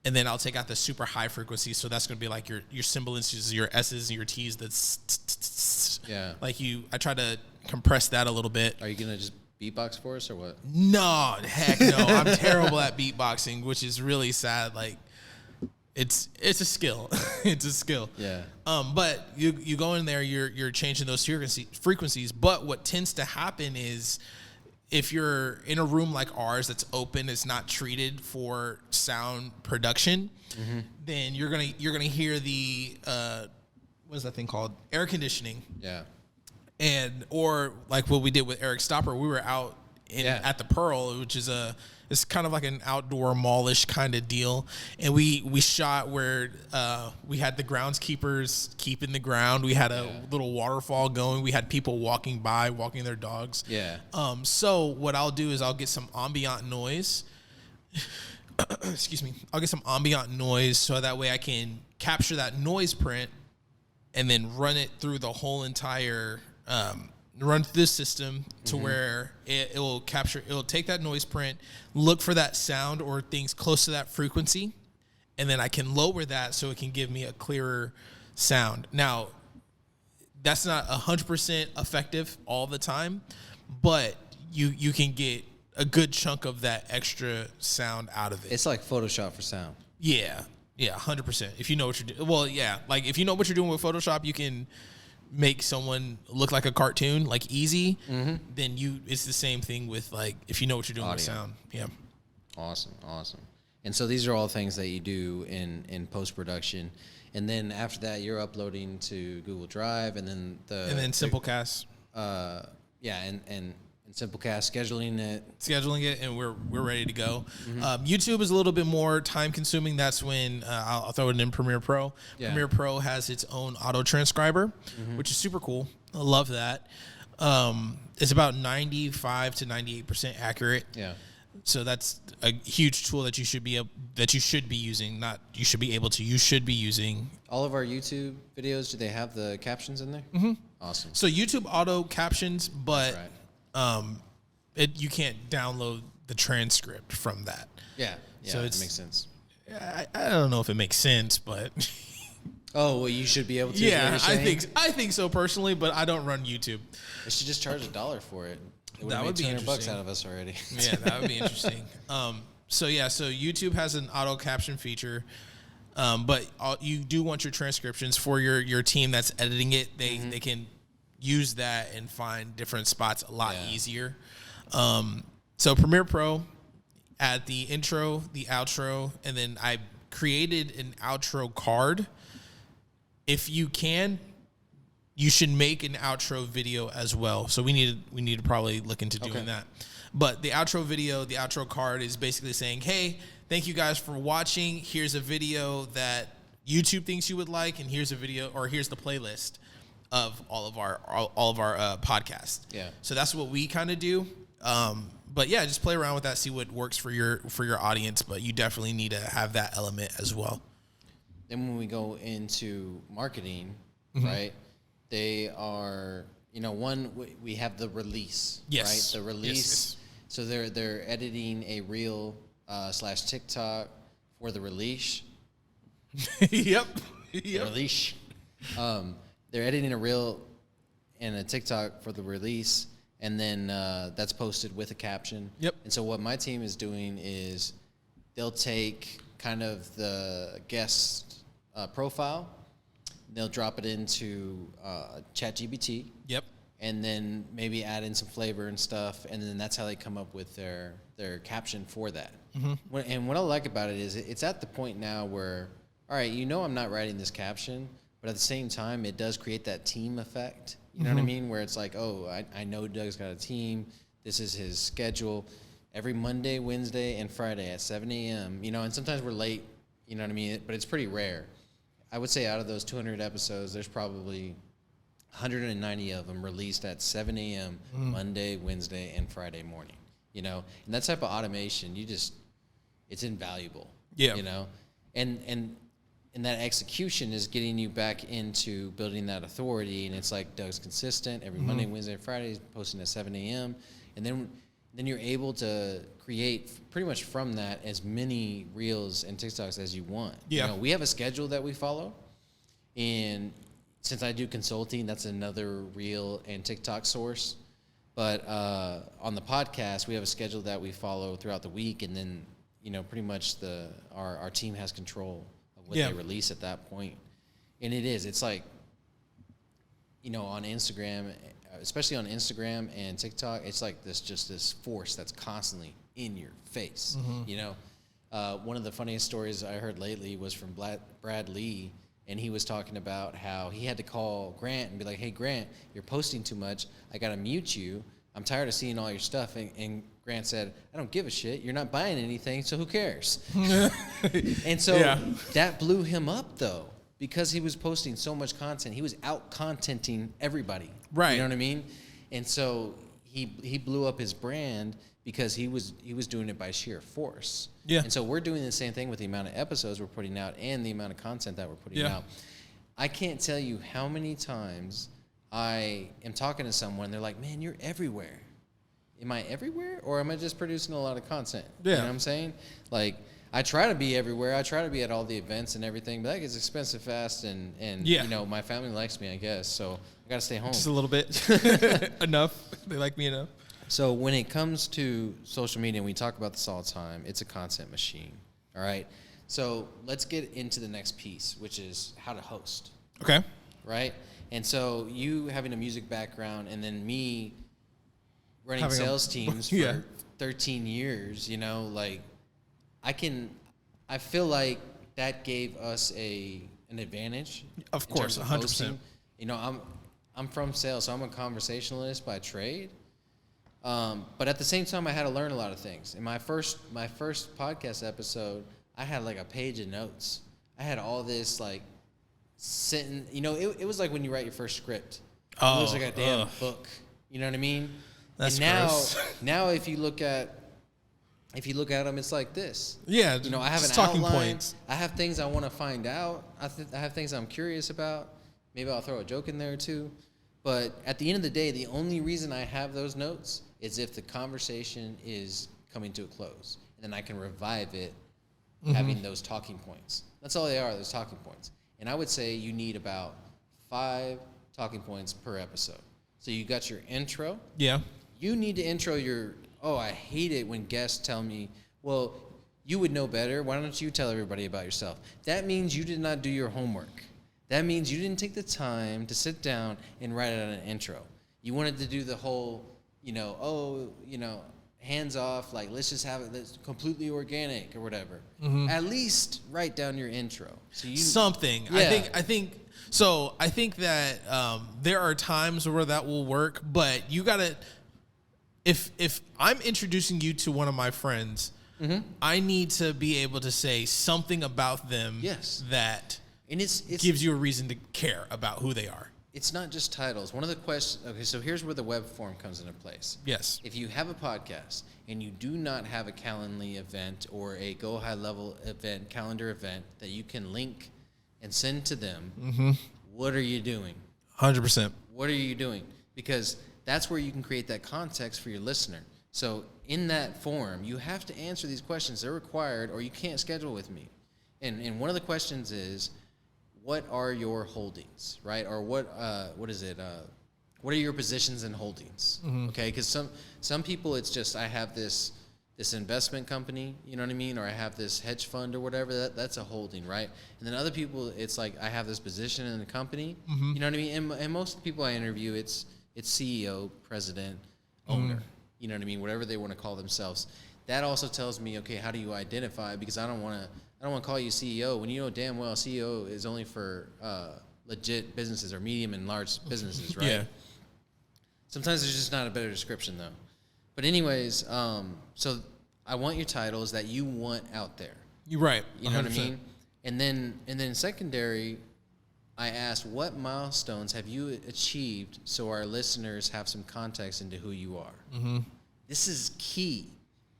and then I'll take out the super high frequencies. So that's going to be like your sibilances, your S's and your T's. That's like I try to compress that a little bit. Are you going to just beatbox for us or what? No, heck no. I'm terrible at beatboxing, which is really sad. Like it's a skill. It's a skill. Yeah. But you go in there, you're changing those frequencies. But what tends to happen is, if you're in a room like ours that's open, it's not treated for sound production, then you're gonna hear the what is that thing called? Air conditioning. Yeah. Or like what we did with Eric Stopper, we were out at the Pearl, which is it's kind of like an outdoor mallish kind of deal, and we shot where we had the groundskeepers keeping the ground. We had a little waterfall going. We had people walking their dogs. Yeah. So what I'll do is I'll get some ambient noise. Excuse me. I'll get some ambient noise so that way I can capture that noise print and then run it through the whole entire. Run through this system to where it'll take that noise print, look for that sound or things close to that frequency, and then I can lower that so it can give me a clearer sound. Now, that's not 100% effective all the time, but you can get a good chunk of that extra sound out of it. It's like Photoshop for sound. Yeah, 100%. If you know what you're doing. Well, yeah, like if you know what you're doing with Photoshop, you can make someone look like a cartoon, like easy, then it's the same thing with like if you know what you're doing with sound. Yeah. Awesome. And so these are all things that you do in post production, and then after that you're uploading to Google Drive, and then Simplecast. And Simplecast, scheduling it, and we're ready to go. YouTube is a little bit more time consuming. That's when I'll throw it in Premiere Pro. Yeah. Premiere Pro has its own auto transcriber, which is super cool. I love that. It's about 95 to 98% accurate. Yeah. So that's a huge tool that you should be using. Not you should be able to. You should be using. All of our YouTube videos, do they have the captions in there? Awesome. So YouTube auto captions, but. That's right. You can't download the transcript from that. Yeah, so it makes sense. I don't know if it makes sense, but well, you should be able to. Yeah, I think so personally, but I don't run YouTube. They should just charge $1 for it. That would be $200 out of us already. Yeah, that would be interesting. So YouTube has an auto caption feature, but you do want your transcriptions for your team that's editing it. They can use that and find different spots a lot easier. So Premiere Pro, add the intro, the outro, and then I created an outro card. If you can, you should make an outro video as well. So we need to probably look into doing that. But the outro video, the outro card is basically saying, hey, thank you guys for watching. Here's a video that YouTube thinks you would like, and here's a video, or here's the playlist of all of our podcasts. Yeah. So that's what we kind of do. But yeah, just play around with that, see what works for your audience. But you definitely need to have that element as well. Then when we go into marketing, right? They are, one, we have the release, Yes. right? The release. Yes. So they're editing a reel / TikTok for the release. Yep. Release. They're editing a reel and a TikTok for the release, and then that's posted with a caption. Yep. And so what my team is doing is they'll take kind of the guest profile, they'll drop it into ChatGPT. Yep. And then maybe add in some flavor and stuff, and then that's how they come up with their caption for that. And what I like about it is it's at the point now where, all right, I'm not writing this caption, but at the same time, it does create that team effect. You know what I mean? Where it's like, oh, I know Doug's got a team. This is his schedule. Every Monday, Wednesday, and Friday at 7 a.m., and sometimes we're late, you know what I mean? But it's pretty rare. I would say out of those 200 episodes, there's probably 190 of them released at 7 a.m. Monday, Wednesday, and Friday morning. And that type of automation, it's invaluable. Yeah. And that execution is getting you back into building that authority. And it's like Doug's consistent every Monday, Wednesday, and Friday, posting at 7 a.m. And then you're able to create pretty much from that as many reels and TikToks as you want. Yeah. We have a schedule that we follow, and since I do consulting, that's another reel and TikTok source. But on the podcast, we have a schedule that we follow throughout the week, and then pretty much our team has control of what they release at that point. And it's like on Instagram, especially on Instagram and TikTok, it's like this force that's constantly in your face. One of the funniest stories I heard lately was from Brad Lee. And he was talking about how he had to call Grant and be like, hey, Grant, you're posting too much. I got to mute you. I'm tired of seeing all your stuff. And Grant said, I don't give a shit. You're not buying anything, so who cares? And so that blew him up, though, because he was posting so much content. He was out-contenting everybody. Right. You know what I mean? And so he blew up his brand because he was doing it by sheer force. Yeah. And so we're doing the same thing with the amount of episodes we're putting out and the amount of content that we're putting out. I can't tell you how many times I am talking to someone, they're like, man, you're everywhere. Am I everywhere, or am I just producing a lot of content? Yeah. You know what I'm saying? Like, I try to be everywhere. I try to be at all the events and everything, but that gets expensive fast, and my family likes me, I guess, so I got to stay home. Just a little bit. Enough. They like me enough. So when it comes to social media, and we talk about this all the time, it's a content machine, all right? So let's get into the next piece, which is how to host. Okay. Right? And so you having a music background, and then me running Having sales teams for 13 years, I feel like that gave us an advantage. Of course, 100%. I'm from sales, so I'm a conversationalist by trade. But at the same time, I had to learn a lot of things. In my first podcast episode, I had like a page of notes. I had all this sitting. It was like when you write your first script. It was like a damn book. You know what I mean? That's and gross. now if you look at them, it's like this. Yeah. I have an talking outline. points. I have things I want to find out. I have things I'm curious about. Maybe I'll throw a joke in there too. But at the end of the day, the only reason I have those notes is if the conversation is coming to a close. And then I can revive it having those talking points. That's all they are, those talking points. And I would say you need about 5 talking points per episode. So you got your intro. Yeah. You need to intro I hate it when guests tell me, well, you would know better. Why don't you tell everybody about yourself? That means you did not do your homework. That means you didn't take the time to sit down and write out an intro. You wanted to do the whole, hands off, like let's just have it that's completely organic or whatever. Mm-hmm. At least write down your intro. So you something. Yeah. I think that there are times where that will work, but you gotta. If I'm introducing you to one of my friends, I need to be able to say something about them. Yes. That and it's gives you a reason to care about who they are. It's not just titles. One of the questions. Okay, so here's where the web form comes into place. Yes. If you have a podcast and you do not have a Calendly event or a Go High Level event, calendar event that you can link and send to them, what are you doing? 100%. What are you doing? Because that's where you can create that context for your listener. So in that form, you have to answer these questions. They're required, or you can't schedule with me. And one of the questions is, what are your holdings, right? Or what is it? What are your positions and holdings? Okay, because some people, it's just I have this investment company, you know what I mean, or I have this hedge fund or whatever. That's a holding, right? And then other people, it's like I have this position in the company, you know what I mean. And most people I interview, it's CEO, president, owner, you know what I mean, whatever they want to call themselves. That also tells me, okay, how do you identify? Because I don't want to call you CEO when you know damn well CEO is only for legit businesses or medium and large businesses, right? Yeah. Sometimes there's just not a better description though. But anyways, so I want your titles that you want out there. You're right. You know what I mean? And then secondary, I asked, what milestones have you achieved so our listeners have some context into who you are? This is key.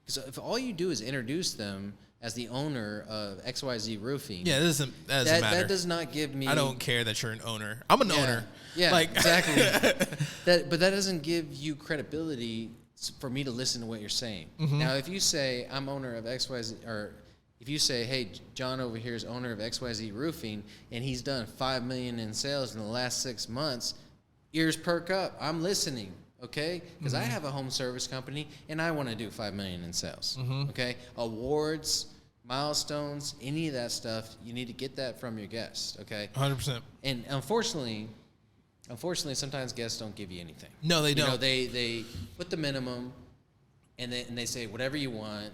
Because if all you do is introduce them as the owner of XYZ Roofing, that doesn't matter. That does not give me. I don't care that you're an owner. I'm an owner. Yeah, exactly. But that doesn't give you credibility for me to listen to what you're saying. Now, if you say I'm owner of XYZ, or if you say, hey, John over here is owner of XYZ Roofing, and he's done $5 million in sales in the last 6 months, ears perk up. I'm listening. Okay, because I have a home service company and I want to do $5 million in sales. Okay, awards, milestones, any of that stuff, you need to get that from your guests. Okay, 100%. And unfortunately, sometimes guests don't give you anything. No, they don't. You know, they put the minimum, and they say whatever you want.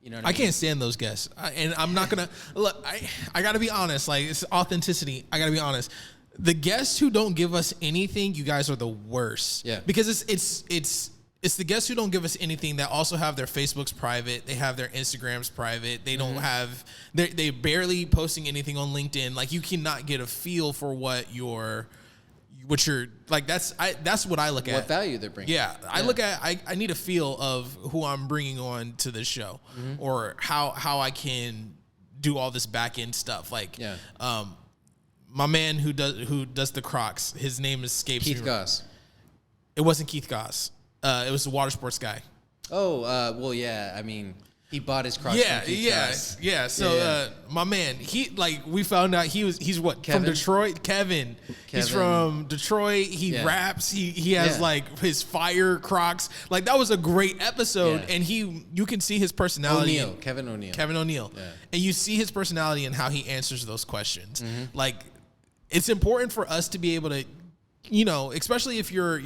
You know what I mean? Can't stand those guests, and I'm not gonna look. I gotta be honest. Like, it's authenticity. I gotta be honest. The guests who don't give us anything, you guys are the worst. Yeah. Because it's the guests who don't give us anything that also have their Facebooks private, they have their Instagrams private, they don't have they barely posting anything on LinkedIn. Like, you cannot get a feel for what you're like. That's what I look at. What value they're bringing. Yeah. I look at I need a feel of who I'm bringing on to this show, or how I can do all this back end stuff. Like, my man who does the Crocs, his name escapes me. Keith Goss. It wasn't Keith Goss. It was the water sports guy. Oh, well, yeah. I mean, he bought his Crocs from Keith Goss. Yeah. So, my man, we found out he's what? Kevin? From Detroit? Kevin. He's from Detroit. He raps. He has like his fire Crocs. Like, that was a great episode. And you can see his personality. Kevin O'Neill. Yeah. And you see his personality and how he answers those questions. Like, it's important for us to be able to, you know, especially if you're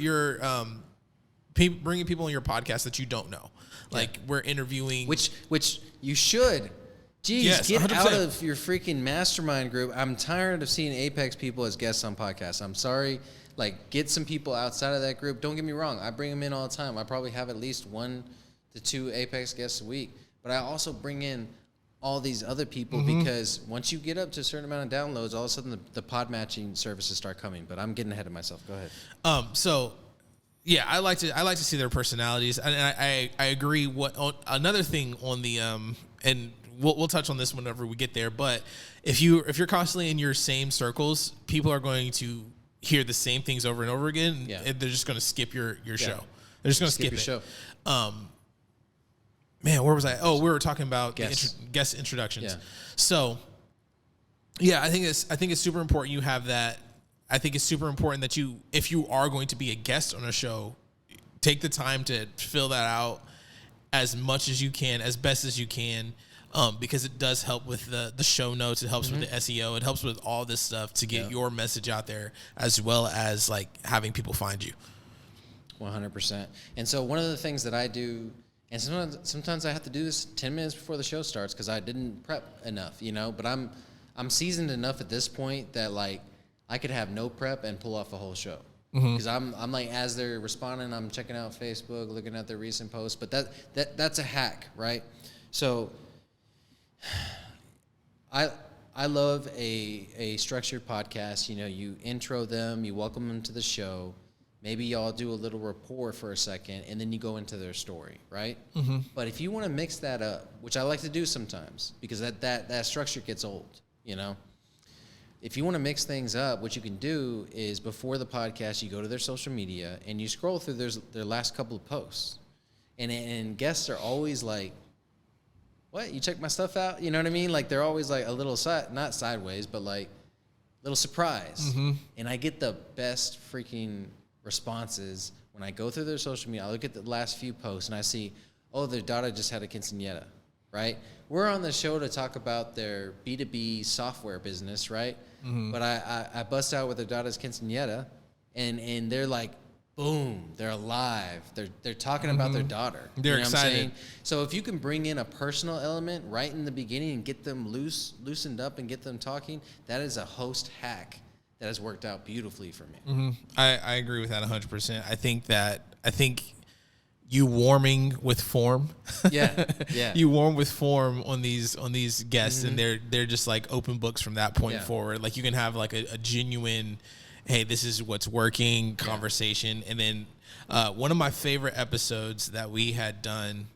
bringing people on your podcast that you don't know. Like, we're interviewing. Which you should. Geez, get 100%. out of your freaking mastermind group. I'm tired of seeing Apex people as guests on podcasts. I'm sorry. Like, get some people outside of that group. Don't get me wrong. I bring them in all the time. I probably have at least 1 to 2 Apex guests a week. But I also bring in all these other people because once you get up to a certain amount of downloads, all of a sudden the pod matching services start coming. But I'm getting ahead of myself. Go ahead. So yeah, I like to see their personalities, and I agree. Another thing on the and we'll touch on this whenever we get there. But if you're constantly in your same circles, people are going to hear the same things over and over again. And they're just going to skip your show. They're just going to skip your show. Man, where was I? Oh, we were talking about guest introductions. Yeah. So, yeah, I think it's super important you have that. I think it's super important that if you are going to be a guest on a show, take the time to fill that out as much as you can, as best as you can, because it does help with the show notes. It helps with the SEO. It helps with all this stuff to get your message out there, as well as like having people find you. 100%. And so one of the things that I do, And sometimes I have to do this 10 minutes before the show starts because I didn't prep enough, you know. But I'm seasoned enough at this point that like I could have no prep and pull off a whole show. Because I'm like, as they're responding, I'm checking out Facebook, looking at their recent posts. But that's a hack, right? So I love a structured podcast. You know, you intro them, you welcome them to the show. Maybe y'all do a little rapport for a second, and then you go into their story, right? But if you want to mix that up, which I like to do sometimes, because that structure gets old, you know? If you want to mix things up, what you can do is before the podcast, you go to their social media and you scroll through their last couple of posts. And guests are always like, what? You check my stuff out? You know what I mean? Like they're always like a little, not sideways, but like a little surprise. And I get the best freaking responses when I go through their social media. I look at the last few posts and I see, oh, their daughter just had a quinceañera, right? We're on the show to talk about their B2B software business, right? But I bust out with their daughter's quinceañera, and they're like, boom, they're alive. They're talking about their daughter. They're excited. What I'm saying? So if you can bring in a personal element right in the beginning and get them loosened up and get them talking, that is a host hack that has worked out beautifully for me. I agree with that 100%. I think you warming with form. Yeah. You warm with form on these guests, and they're just like open books from that point forward. Like you can have like a genuine, hey, this is what's working conversation. And then one of my favorite episodes that we had done,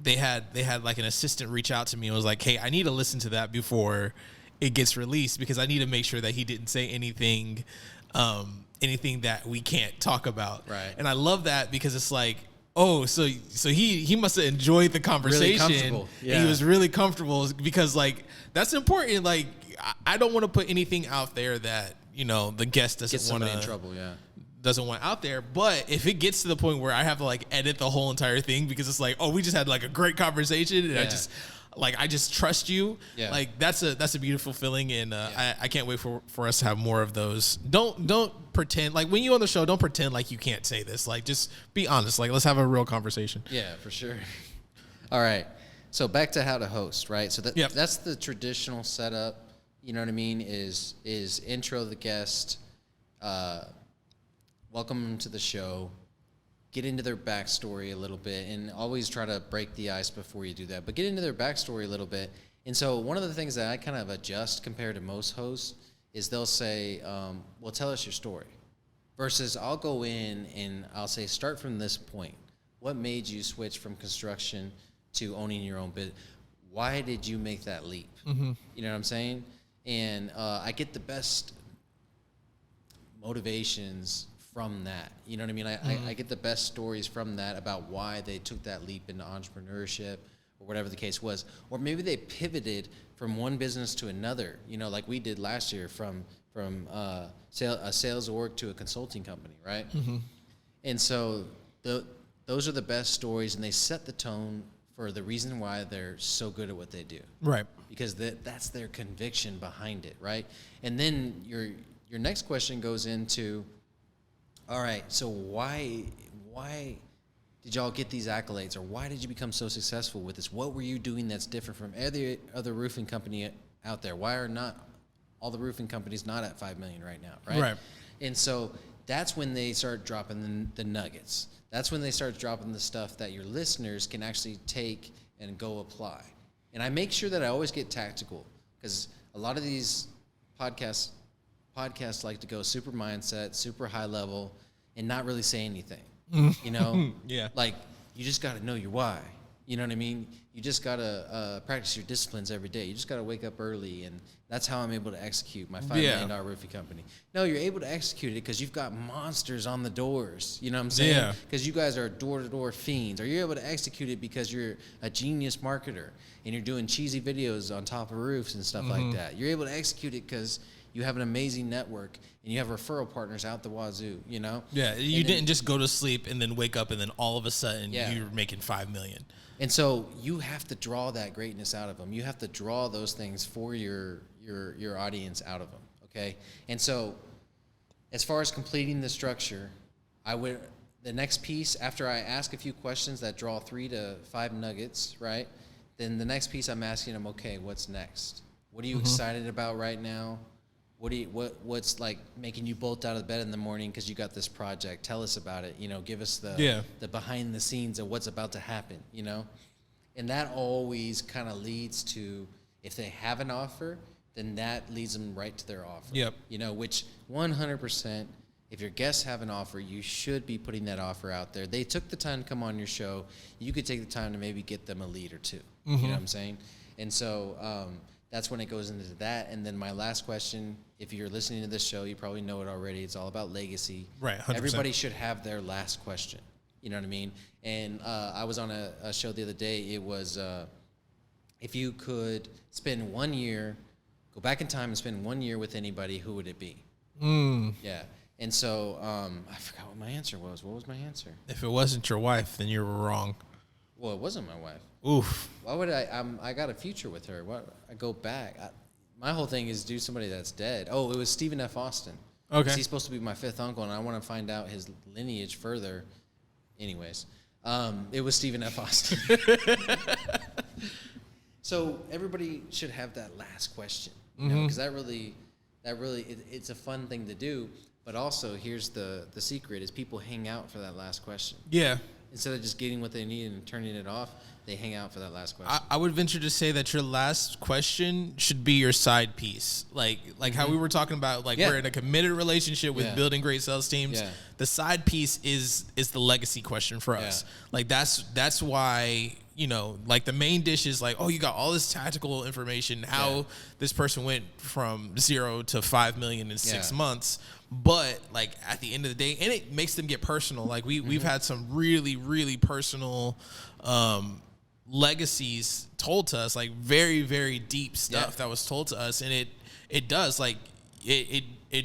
they had like an assistant reach out to me and was like, hey, I need to listen to that before it gets released because I need to make sure that he didn't say anything that we can't talk about. Right. And I love that because it's like, oh, so he must have enjoyed the conversation. Really comfortable. Yeah. And he was really comfortable because like that's important. Like I don't want to put anything out there that, you know, the guest doesn't want to in trouble, doesn't want out there. But if it gets to the point where I have to like edit the whole entire thing because it's like, oh, we just had like a great conversation and I just trust you. Yeah. Like that's a beautiful feeling, and I can't wait for us to have more of those. Don't pretend like when you on the show. Don't pretend like you can't say this. Like just be honest. Like let's have a real conversation. Yeah, for sure. All right. So back to how to host, right? So that's the traditional setup. You know what I mean? Is intro the guest, welcome them to the show. Get into their backstory a little bit, and always try to break the ice before you do that. But get into their backstory a little bit. And so one of the things that I kind of adjust compared to most hosts is they'll say, well, tell us your story. Versus I'll go in and I'll say, start from this point. What made you switch from construction to owning your own business? Why did you make that leap? You know what I'm saying? And I get the best motivations from that. You know what I mean? I get the best stories from that about why they took that leap into entrepreneurship or whatever the case was. Or maybe they pivoted from one business to another, you know, like we did last year from a sales org to a consulting company, right? And so those are the best stories, and they set the tone for the reason why they're so good at what they do. Right. Because that's their conviction behind it, right? And then your next question goes into, all right, so why did y'all get these accolades, or why did you become so successful with this? What were you doing that's different from every other roofing company out there? Why are not all the roofing companies not at 5 million right now, right? Right. And so that's when they start dropping the nuggets. That's when they start dropping the stuff that your listeners can actually take and go apply. And I make sure that I always get tactical, because a lot of these podcasts like to go super mindset, super high level, and not really say anything. You know? Yeah. Like, you just got to know your why. You know what I mean? You just got to practice your disciplines every day. You just got to wake up early, and that's how I'm able to execute my $5 million roofing company. No, you're able to execute it because you've got monsters on the doors. You know what I'm saying? Yeah. Because you guys are door-to-door fiends. Or you're able to execute it because you're a genius marketer, and you're doing cheesy videos on top of roofs and stuff like that. You're able to execute it because you have an amazing network, and you have referral partners out the wazoo, you know? Yeah, you didn't just go to sleep and then wake up and then all of a sudden you're making $5 million. And so you have to draw that greatness out of them. You have to draw those things for your audience out of them, okay? And so as far as completing the structure, I would the next piece, after I ask a few questions that draw 3 to 5 nuggets, right? Then the next piece I'm asking them, okay, what's next? What are you excited about right now? What's like making you bolt out of bed in the morning because you got this project? Tell us about it. Give us the behind the scenes of what's about to happen. And that always kind of leads to, if they have an offer, then that leads them right to their offer. Yep. Which 100%, if your guests have an offer, you should be putting that offer out there. They took the time to come on your show. You could take the time to maybe get them a lead or two. You know what I'm saying? And so that's when it goes into that. And then my last question, if you're listening to this show, you probably know it already. It's all about legacy. Right, 100%. Everybody should have their last question. You know what I mean? And I was on a show the other day. It was if you could spend 1 year, go back in time and spend 1 year with anybody, who would it be? Yeah. And so I forgot what my answer was. What was my answer? If it wasn't your wife, then you were wrong. Well, it wasn't my wife. Oof. Why would I got a future with her. I go back. My whole thing is do somebody that's dead. Oh, it was Stephen F. Austin. Okay. He's supposed to be my 5th uncle, and I want to find out his lineage further. Anyways, it was Stephen F. Austin. So everybody should have that last question, because that really, it's a fun thing to do. But also, here's the secret: is people hang out for that last question. Yeah. Instead of just getting what they need and turning it off, they hang out for that last question. I would venture to say that your last question should be your side piece. Like how we were talking about, we're in a committed relationship with building great sales teams. Yeah. The side piece is the legacy question for us. Like that's why, the main dish is like, oh, you got all this tactical information, how this person went from 0 to 5 million in 6 months. But at the end of the day, and it makes them get personal. Like we've had some really, really personal legacies told to us, like very, very deep stuff that was told to us, and it does it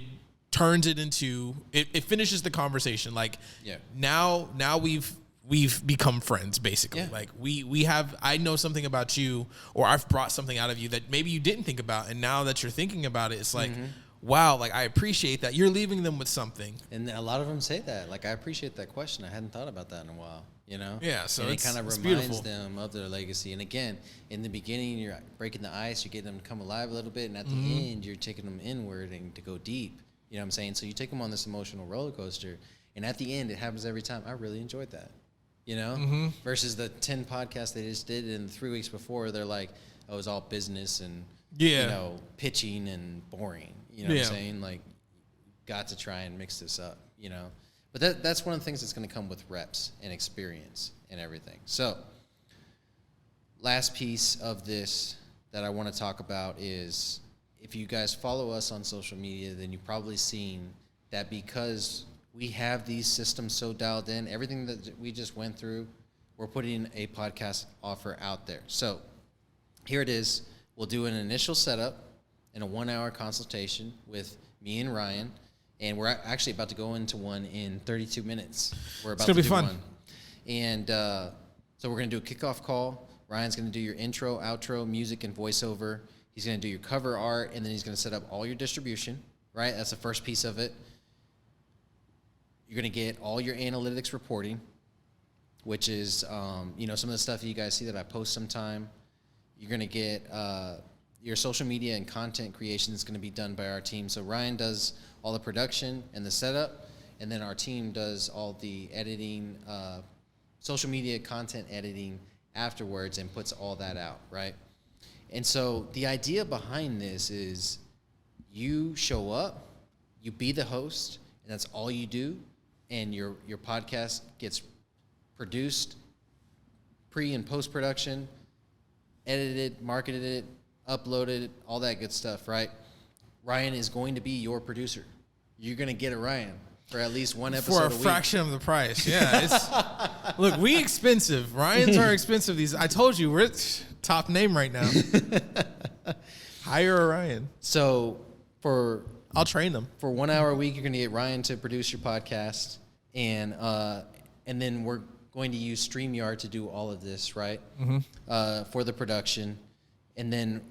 turns it into it finishes the conversation. Now we've become friends, basically. We have, I know something about you, or I've brought something out of you that maybe you didn't think about, and now that you're thinking about it, it's like, wow, I appreciate that. You're leaving them with something. And a lot of them say that. I appreciate that question. I hadn't thought about that in a while, Yeah, so and it kind of reminds them of their legacy. And again, in the beginning, you're breaking the ice, you're getting them to come alive a little bit, and at the end, you're taking them inward and to go deep. You know what I'm saying? So you take them on this emotional roller coaster, and at the end, it happens every time. I really enjoyed that, versus the 10 podcasts they just did in 3 weeks before. They're like, oh, it was all business and, pitching and boring. You know what I'm saying? Got to try and mix this up, But that's one of the things that's going to come with reps and experience and everything. So, last piece of this that I want to talk about is, if you guys follow us on social media, then you've probably seen that because we have these systems so dialed in, everything that we just went through, we're putting a podcast offer out there. So, here it is. We'll do an initial setup and a 1-hour consultation with me and Ryan, and we're actually about to go into one in 32 minutes. We're about to do one. And so we're going to do a kickoff call. Ryan's going to do your intro, outro, music, and voiceover. He's going to do your cover art, and then he's going to set up all your distribution, right? That's the first piece of it. You're going to get all your analytics reporting, which is, some of the stuff you guys see that I post sometime. You're going to get your social media and content creation is going to be done by our team. So Ryan does all the production and the setup, and then our team does all the editing, social media content editing afterwards, and puts all that out, right? And so the idea behind this is you show up, you be the host, and that's all you do, and your podcast gets produced, pre- and post-production, edited, marketed it, uploaded, all that good stuff, right? Ryan is going to be your producer. You're going to get a Ryan for at least one episode for a week. fraction of the price. Yeah. Look, we expensive. Ryans are expensive. I told you, we're top name right now. Hire a Ryan. So I'll train them. For 1 hour a week, you're going to get Ryan to produce your podcast, and then we're going to use StreamYard to do all of this, right? For the production, and then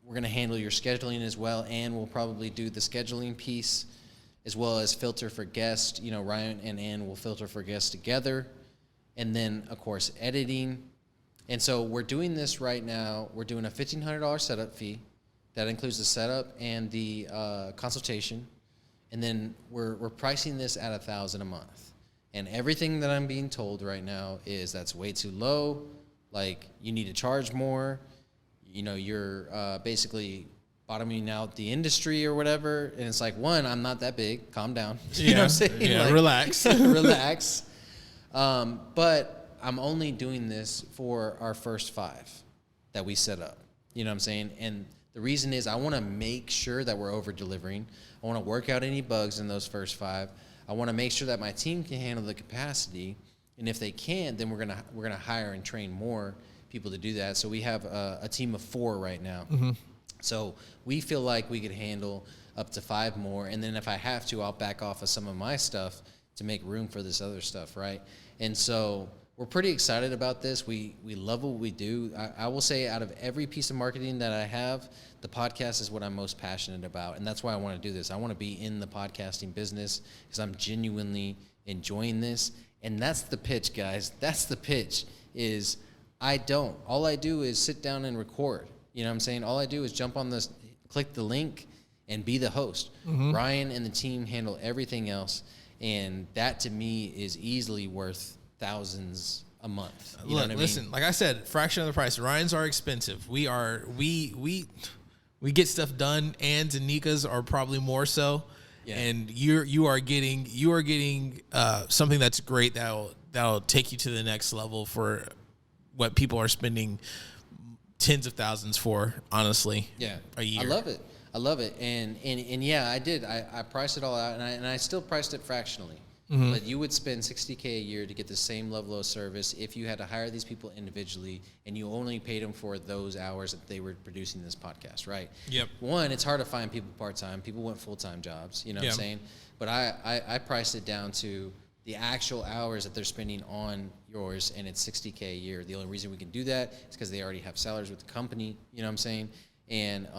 we're going to handle your scheduling as well, and we'll probably do the scheduling piece as well as filter for guests. You know, Ryan and Ann will filter for guests together. And then, of course, editing. And so we're doing this right now. We're doing a $1,500 setup fee. That includes the setup and the consultation. And then we're pricing this at $1,000 a month. And everything that I'm being told right now is that's way too low. Like, you need to charge more. You know, you're basically bottoming out the industry or whatever. And it's like, one, I'm not that big. Calm down. You know what I'm saying? Yeah, like, relax. Relax. But I'm only doing this for our first 5 that we set up. You know what I'm saying? And the reason is I want to make sure that we're over-delivering. I want to work out any bugs in those first 5. I want to make sure that my team can handle the capacity. And if they can't, then we're gonna hire and train more people to do that. So we have a team of 4 right now. Mm-hmm. So we feel like we could handle up to 5 more. And then if I have to, I'll back off of some of my stuff to make room for this other stuff, right? And so we're pretty excited about this. We love what we do. I will say out of every piece of marketing that I have, the podcast is what I'm most passionate about. And that's why I want to do this. I want to be in the podcasting business because I'm genuinely enjoying this. And that's the pitch, guys. That's the pitch is all I do is sit down and record. You know what I'm saying? All I do is jump on this, click the link, and be the host. Mm-hmm. Ryan and the team handle everything else. And that to me is easily worth thousands a month. You know what I mean? Listen, like I said, fraction of the price. Ryan's are expensive. We get stuff done. Ann's and Nika's are probably more so. Yeah. And you are getting something that's great that'll take you to the next level for what people are spending tens of thousands for, honestly. Yeah. A year. I love it. And yeah, I did. I priced it all out, and I still priced it fractionally. Mm-hmm. But you would spend $60K a year to get the same level of service if you had to hire these people individually and you only paid them for those hours that they were producing this podcast, right? Yep. One, it's hard to find people part-time. People want full-time jobs, you know what I'm saying? But I priced it down to the actual hours that they're spending on yours, and it's $60K a year. The only reason we can do that is because they already have salaries with the company, you know what I'm saying? And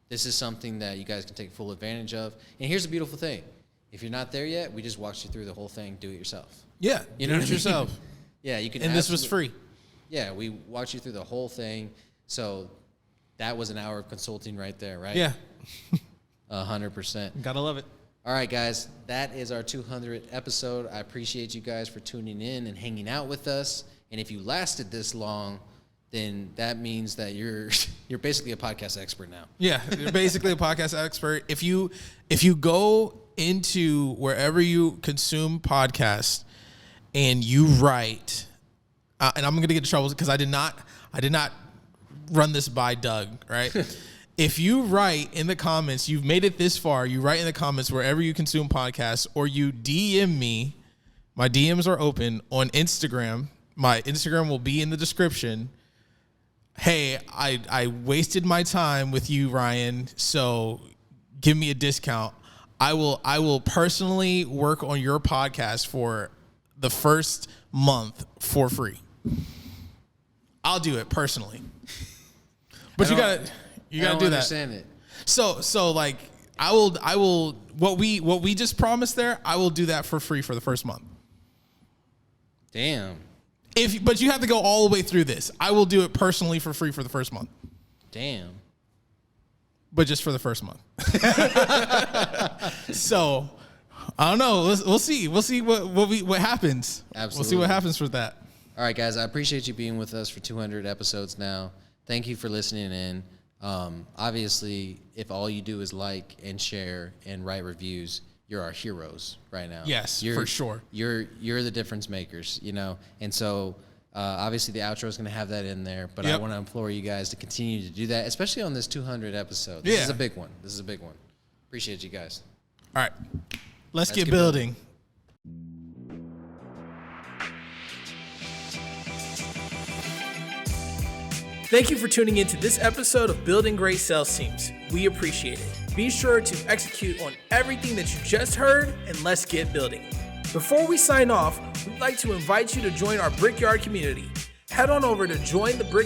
this is something that you guys can take full advantage of. And here's the beautiful thing. If you're not there yet, we just walked you through the whole thing. Do it yourself. Yeah, you know do it yourself. Yeah, you can. And this was free. Yeah, we walked you through the whole thing. So that was an hour of consulting right there, right? Yeah, 100%. Gotta love it. All right, guys, that is our 200th episode. I appreciate you guys for tuning in and hanging out with us. And if you lasted this long, then that means that you're basically a podcast expert now. Yeah, you're basically a podcast expert. If you go into wherever you consume podcasts and you write, and I'm gonna get in trouble because I did not run this by Doug, right? If you write in the comments, you've made it this far, you write in the comments wherever you consume podcasts, or you DM me, my DMs are open on Instagram. My Instagram will be in the description. Hey, I wasted my time with you, Ryan, so give me a discount. I will personally work on your podcast for the first month for free. I'll do it personally. But you gotta do that. Understand it. So like I will what we just promised there, I will do that for free for the first month. Damn. But you have to go all the way through this. I will do it personally for free for the first month. Damn. But just for the first month. So I don't know. We'll see. We'll see what happens. Absolutely. We'll see what happens with that. All right, guys. I appreciate you being with us for 200 episodes now. Thank you for listening in. Obviously, if all you do is like and share and write reviews, you're our heroes right now. Yes, for sure. You're the difference makers, you know. And so obviously the outro is going to have that in there, but I want to implore you guys to continue to do that, especially on this 200 episode. This is a big one. Appreciate you guys. All right. Let's get building. Thank you for tuning into this episode of Building Great Sales Teams. We appreciate it. Be sure to execute on everything that you just heard, and let's get building. Before we sign off, we'd like to invite you to join our Brickyard community. Head on over to jointhebrickyard.com